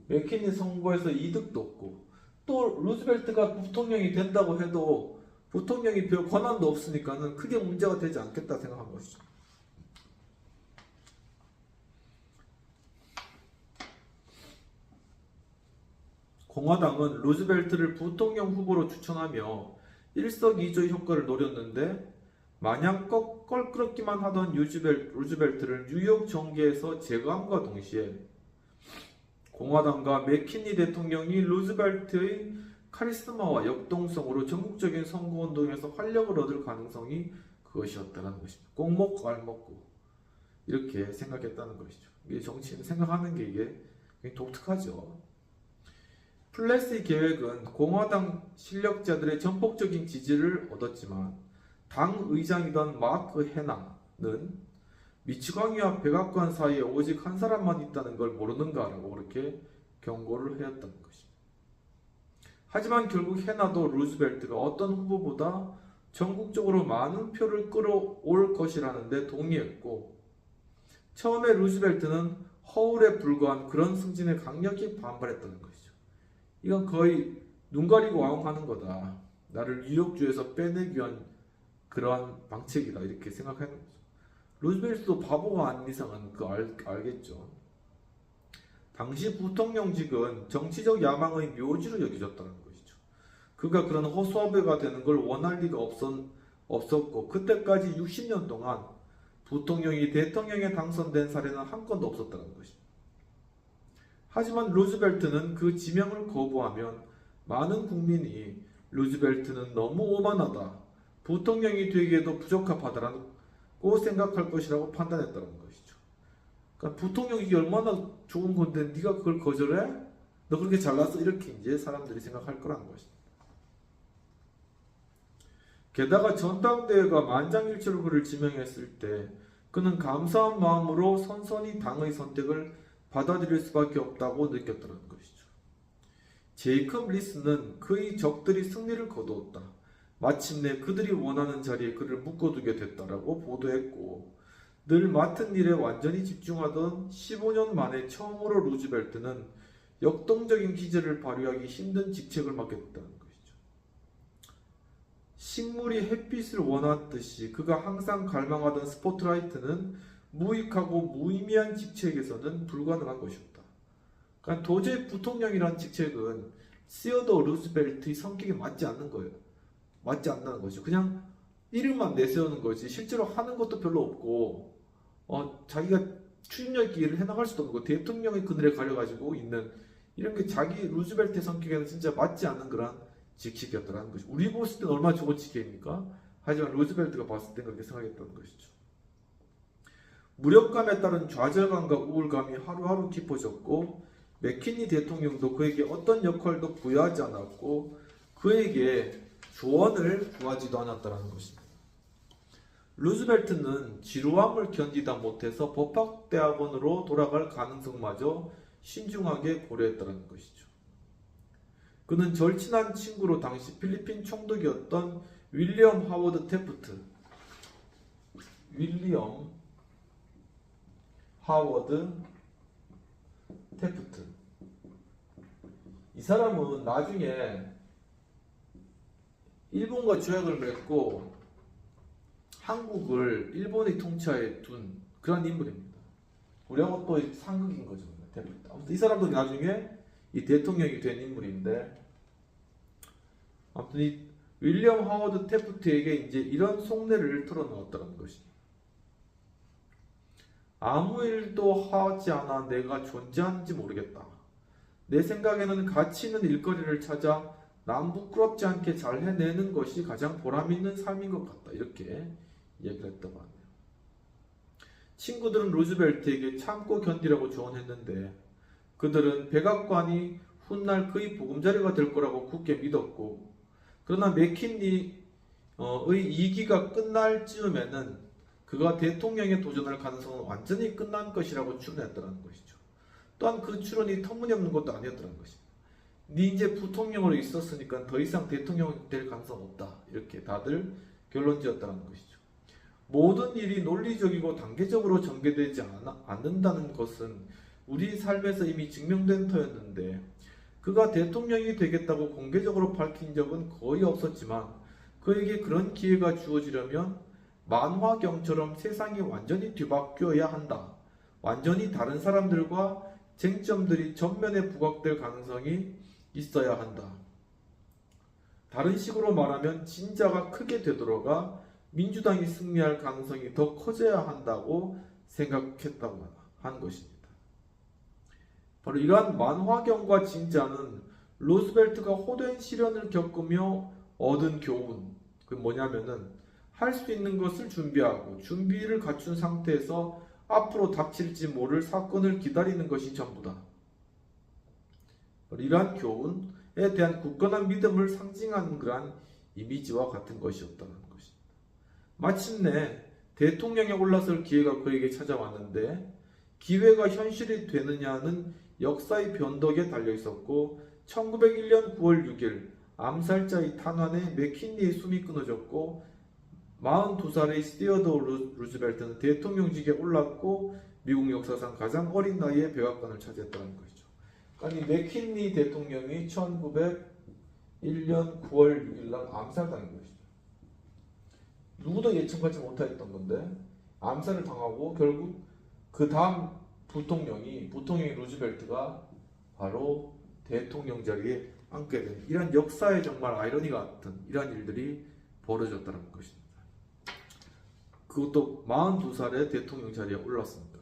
[SPEAKER 1] 맥킨리 선거에서 이득도 얻고 또 루즈벨트가 부통령이 된다고 해도 부통령이 별 권한도 없으니까는 크게 문제가 되지 않겠다 생각한 것이죠. 공화당은 루즈벨트를 부통령 후보로 추천하며 일석이조의 효과를 노렸는데 마냥 껄끄럽기만 하던 루즈벨트를 뉴욕 정계에서 제거함과 동시에 공화당과 맥킨리 대통령이 루즈벨트의 카리스마와 역동성으로 전국적인 선거운동에서 활력을 얻을 가능성이 그것이었다는 것입니다. 꼭 먹고 알 먹고 이렇게 생각했다는 것이죠. 이게 정치인 생각하는 게 이게 굉장히 독특하죠. 플랫의 계획은 공화당 실력자들의 전폭적인 지지를 얻었지만 당 의장이던 마크 해나는 미치광이와 백악관 사이에 오직 한 사람만 있다는 걸 모르는가라고 그렇게 경고를 해왔다는 것입니다. 하지만 결국 해나도 루즈벨트가 어떤 후보보다 전국적으로 많은 표를 끌어올 것이라는 데 동의했고 처음에 루즈벨트는 허울에 불과한 그런 승진에 강력히 반발했다는 것이죠. 이건 거의 눈 가리고 와웅하는 거다. 나를 뉴욕주에서 빼내기 위한 그러한 방책이다. 이렇게 생각하는 거죠. 루즈벨트도 바보가 아닌 이상은 알겠죠. 당시 부통령직은 정치적 야망의 묘지로 여겨졌다는 것이죠. 그가 그런 허수아비가 되는 걸 원할 리가 없었고 그때까지 60년 동안 부통령이 대통령에 당선된 사례는 한 건도 없었다는 것입니다. 하지만 루즈벨트는 그 지명을 거부하면 많은 국민이 루즈벨트는 너무 오만하다, 부통령이 되기에도 부적합하다라고 생각할 것이라고 판단했다는 것이죠. 그러니까 부통령이 얼마나 좋은 건데 네가 그걸 거절해? 너 그렇게 잘났어? 이렇게 이제 사람들이 생각할 거라는 것입니다. 게다가 전당대회가 만장일치로 그를 지명했을 때 그는 감사한 마음으로 선선히 당의 선택을 받아들일 수밖에 없다고 느꼈다는 것이죠. 제이컵 리스는 그의 적들이 승리를 거두었다. 마침내 그들이 원하는 자리에 그를 묶어두게 됐다라고 보도했고 늘 맡은 일에 완전히 집중하던 15년 만에 처음으로 루즈벨트는 역동적인 기질을 발휘하기 힘든 직책을 맡게 됐다는 것이죠. 식물이 햇빛을 원하듯이 그가 항상 갈망하던 스포트라이트는 무익하고 무의미한 직책에서는 불가능한 것이었다. 그러니까 도저히 부통령이라는 직책은 시어더 루즈벨트의 성격에 맞지 않는 거예요. 맞지 않는 거죠. 그냥 이름만 내세우는 거지 실제로 하는 것도 별로 없고 자기가
[SPEAKER 2] 추진력 있게 일을 해나갈 수도 없고 대통령의 그늘에 가려가지고 있는 이런 게 자기 루즈벨트의 성격에는 진짜 맞지 않는 그런 직책이었다는 것이 우리 봤을 때는 얼마나 좋은 직책입니까? 하지만 루즈벨트가 봤을 때 그렇게 생각했다는 것이죠. 무력감에 따른 좌절감과 우울감이 하루하루 깊어졌고 맥키니 대통령도 그에게 어떤 역할도 부여하지 않았고 그에게 조언을 구하지도 않았다는 것입니다. 루즈벨트는 지루함을 견디다 못해서 법학대학원으로 돌아갈 가능성마저 신중하게 고려했다는 것이죠. 그는 절친한 친구로 당시 필리핀 총독이었던 윌리엄 하워드 태프트, 이 사람은 나중에 일본과 조약을 맺고 한국을 일본의 통치하에 둔 그런 인물입니다. 우리하고 또 상극인 거죠. 아무튼 이 사람도 나중에 이 대통령이 된 인물인데, 아무튼 이 윌리엄 하워드 태프트에게 이제 이런 속내를 털어놓았다는 것입니다. 아무 일도 하지 않아 내가 존재하는지 모르겠다. 내 생각에는 가치 있는 일거리를 찾아 남 부끄럽지 않게 잘 해내는 것이 가장 보람 있는 삶인 것 같다. 이렇게 얘기를 했다고 하네요. 친구들은 루즈벨트에게 참고 견디라고 조언했는데 그들은 백악관이 훗날 그의 보금자리가 될 거라고 굳게 믿었고, 그러나 맥킨리의 2기가 끝날 즈음에는 그가 대통령에 도전할 가능성은 완전히 끝난 것이라고 추론했다는 것이죠. 또한 그 추론이 터무니없는 것도 아니었다는 것입니다. 네 이제 부통령으로 있었으니까 더 이상 대통령이 될 가능성 없다. 이렇게 다들 결론 지었다는 것이죠. 모든 일이 논리적이고 단계적으로 전개되지 않는다는 것은 우리 삶에서 이미 증명된 터였는데 그가 대통령이 되겠다고 공개적으로 밝힌 적은 거의 없었지만 그에게 그런 기회가 주어지려면 만화경처럼 세상이 완전히 뒤바뀌어야 한다. 완전히 다른 사람들과 쟁점들이 전면에 부각될 가능성이 있어야 한다. 다른 식으로 말하면 진자가 크게 되돌아가 민주당이 승리할 가능성이 더 커져야 한다고 생각했다고 한 것입니다. 바로 이러한 만화경과 진자는 루즈벨트가 호된 시련을 겪으며 얻은 교훈, 그 뭐냐면은 할 수 있는 것을 준비하고 준비를 갖춘 상태에서 앞으로 닥칠지 모를 사건을 기다리는 것이 전부다. 이러한 교훈에 대한 굳건한 믿음을 상징하는 그러한 이미지와 같은 것이었다는 것입니다. 마침내 대통령에 올라설 기회가 그에게 찾아왔는데 기회가 현실이 되느냐는 역사의 변덕에 달려 있었고 1901년 9월 6일 암살자의 탄환에 맥킨리의 숨이 끊어졌고 42살의 시어도어 루즈벨트는 대통령직에 올랐고 미국 역사상 가장 어린 나이에 백악관을 차지했다는 것이죠. 그러니까 이 맥킨리 대통령이 1901년 9월 6일 날 암살당한 것이죠. 누구도 예측하지 못했던 건데 암살을 당하고 결국 그 다음 부통령이 루즈벨트가 바로 대통령 자리에 앉게 된 이런 역사의 정말 아이러니 같은 이런 일들이 벌어졌다는 것입니다. 그것도 42살에 대통령 자리에 올랐습니다.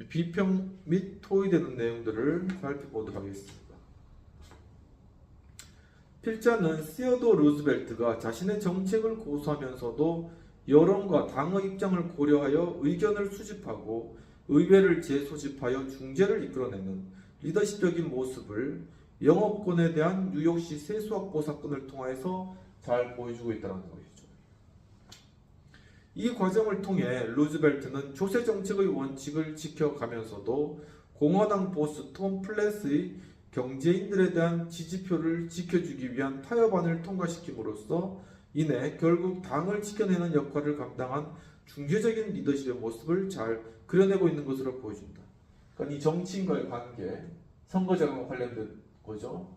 [SPEAKER 2] 비평 및 토의되는 내용들을 살펴보도록 하겠습니다. 필자는 시어도어 루즈벨트가 자신의 정책을 고수하면서도 여론과 당의 입장을 고려하여 의견을 수집하고 의회를 재소집하여 중재를 이끌어내는 리더십적인 모습을 영어권에 대한 뉴욕시 세수확보 사건을 통해서 잘 보여주고 있다는 것이죠. 이 과정을 통해 루즈벨트는 조세 정책의 원칙을 지켜가면서도 공화당 보스 톰 플랫의 경제인들에 대한 지지표를 지켜주기 위한 타협안을 통과시킴으로써 인해 결국 당을 지켜내는 역할을 감당한 중재적인 리더십의 모습을 잘 그려내고 있는 것으로 보여준다. 그러니까 이 정치인과의 관계, 선거제도와 관련된 거죠.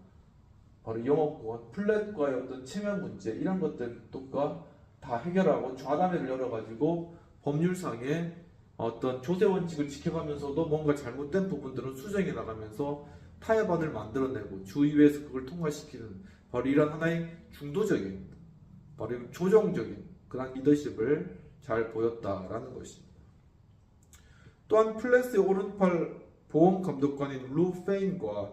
[SPEAKER 2] 바로 영어권, 플랫과의 어떤 체면 문제 이런 것들과 다 해결하고 좌담회를 열어가지고 법률상의 어떤 조세 원칙을 지켜가면서도 뭔가 잘못된 부분들은 수정해 나가면서 타협안을 만들어내고 주의회에서 그걸 통과시키는 바로 이런 하나의 중도적인, 바로 조정적인 그런 리더십을 잘 보였다라는 것입니다. 또한 플레스의 오른팔 보험 감독관인 루 페인과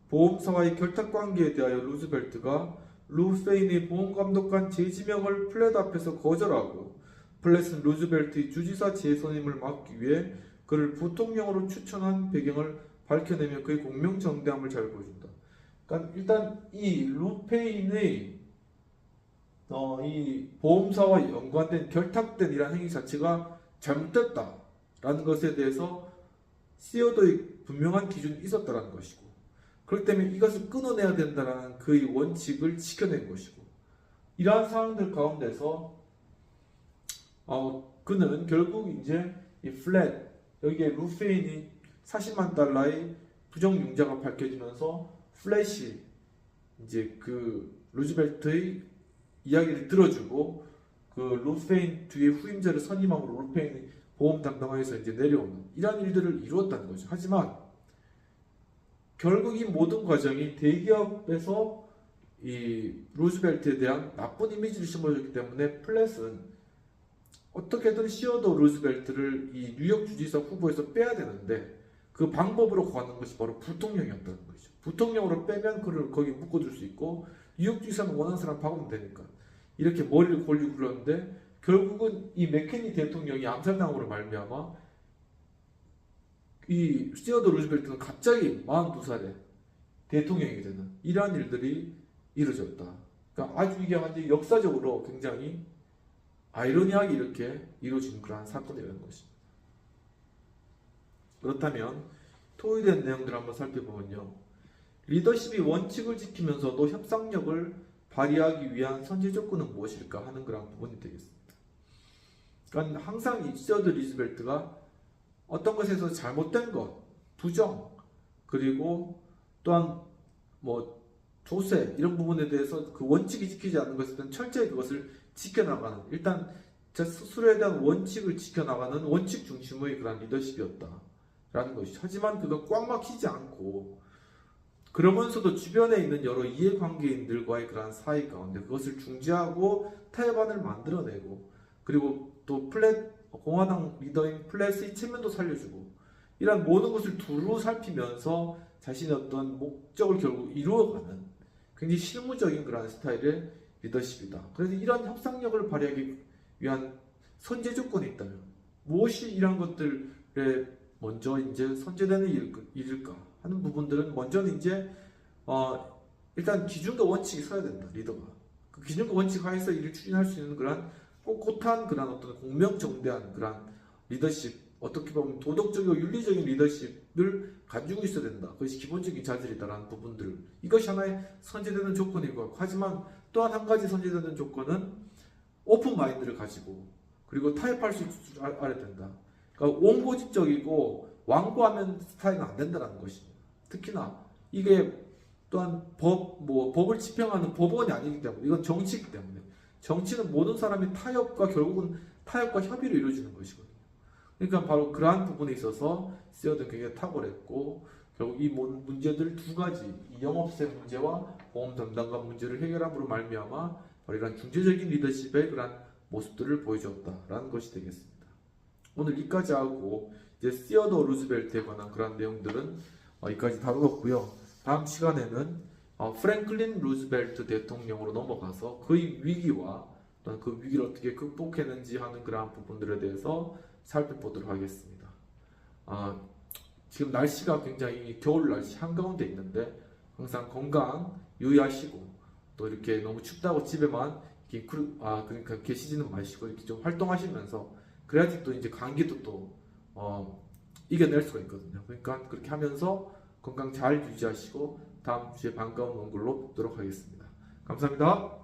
[SPEAKER 2] 보험사와의 결탁 관계에 대하여 루즈벨트가 루 페인의 보험 감독관 재지명을 플랫 앞에서 거절하고 플랫은 루즈벨트의 주지사 재선임을 막기 위해 그를 부통령으로 추천한 배경을 밝혀내며 그의 공명정대함을 잘 보여준다. 그러니까 일단 이 루 페인의 이 보험사와 연관된 결탁된 이러한 행위 자체가 잘못됐다라는 것에 대해서 시어도의 분명한 기준이 있었다라는 것이고, 그렇기 때문에 이것을 끊어내야 된다라는 그의 원칙을 지켜낸 것이고, 이러한 상황들 가운데서 그는 결국 이제 이 플랫 여기에 루페인이 40만 달러의 부정융자가 밝혀지면서 플랫이 이제 그 루즈벨트의 이야기를 들어주고 그 루페인 뒤에 후임자를 선임함으로 루페인이 보험 담당하에서 이제 내려오는 이러한 일들을 이루었다는 거죠. 하지만 결국 이 모든 과정이 대기업에서 이 루즈벨트에 대한 나쁜 이미지를 심어줬기 때문에 플랫은 어떻게든 시어도 루즈벨트를 이 뉴욕 주지사 후보에서 빼야 되는데 그 방법으로 가는 것이 바로 부통령이었다는 거죠. 부통령으로 빼면 그를 거기 묶어둘 수 있고 뉴욕 주지사는 원하는 사람 박으면 되니까 이렇게 머리를 골리고 그러는데 결국은 이 맥케니 대통령이 암살당으로 말미암아 이 시어도 루즈벨트는 갑자기 42살에 대통령이 되는 이러한 일들이 이루어졌다. 그러니까 아주 이게 완전히 역사적으로 굉장히 아이러니하게 이렇게 이루어진 그러한 사건이라는 것입니다. 그렇다면 토의된 내용들을 한번 살펴보면요. 리더십이 원칙을 지키면서도 협상력을 발휘하기 위한 선제 조건은 무엇일까 하는 그런 부분이 되겠습니다. 그러니까 항상 이 시어도 루즈벨트가 어떤 것에서 잘못된 것, 부정, 그리고 또한 뭐 조세 이런 부분에 대해서 그 원칙이 지키지 않는 것에 대한 철저히 그것을 지켜나가는 일단 제 스스로에 대한 원칙을 지켜나가는 원칙 중심의 그런 리더십이었다라는 것이죠. 하지만 그가 꽉 막히지 않고 그러면서도 주변에 있는 여러 이해관계인들과의 그런 사이 가운데 그것을 중재하고 타협안을 만들어내고 그리고 또 플랫 공화당 리더인 플랫의 체면도 살려주고 이런 모든 것을 두루 살피면서 자신의 어떤 목적을 결국 이루어가는 굉장히 실무적인 그런 스타일의 리더십이다. 그래서 이런 협상력을 발휘하기 위한 선제 조건이 있다면 무엇이 이런 것들에 먼저 이제 선제되는 일일까 하는 부분들은 먼저는 이제 일단 기준과 원칙이 서야 된다. 리더가 그 기준과 원칙 하에서 일을 추진할 수 있는 그런 꼿꼿한 그런 어떤 공명정대한 그런 리더십, 어떻게 보면 도덕적이고 윤리적인 리더십을 가지고 있어야 된다. 그것이 기본적인 자질이다라는 부분들, 이것이 하나의 선제되는 조건이고, 하지만 또한 한 가지 선제되는 조건은 오픈 마인드를 가지고 그리고 타협할 수 있을 줄 알아야 된다. 그러니까 원고집적이고 완고하면 스타일은 안 된다는 것입니다. 특히나 이게 또한 법을 집행하는 법원이 아니기 때문에 이건 정치이기 때문에 정치는 모든 사람이 결국은 타협과 협의로 이루어지는 것이거든요. 그러니까 바로 그러한 부분에 있어서 시어드는 굉장히 탁월했고 결국 이 모든 문제들 두 가지, 이 영업세 문제와 보험 담당관 문제를 해결함으로 말미암아 바로 이런 중재적인 리더십의 그런 모습들을 보여주었다라는 것이 되겠습니다. 오늘 여기까지 하고 이제 시어더 루즈벨트에 관한 그런 내용들은 여기까지 다루었고요. 다음 시간에는 프랭클린 루즈벨트 대통령으로 넘어가서 그의 위기와 또한 그 위기를 어떻게 극복했는지 하는 그러한 부분들에 대해서 살펴보도록 하겠습니다. 지금 날씨가 굉장히 겨울 날씨 한가운데 있는데 항상 건강 유의하시고 또 이렇게 너무 춥다고 집에만 그러니까 계시지는 마시고 이렇게 좀 활동하시면서 그래야지 또 이제 감기도 또 이겨낼 수가 있거든요. 그러니까 그렇게 하면서 건강 잘 유지하시고 다음 주에 반가운 얼굴로 뵙도록 하겠습니다. 감사합니다.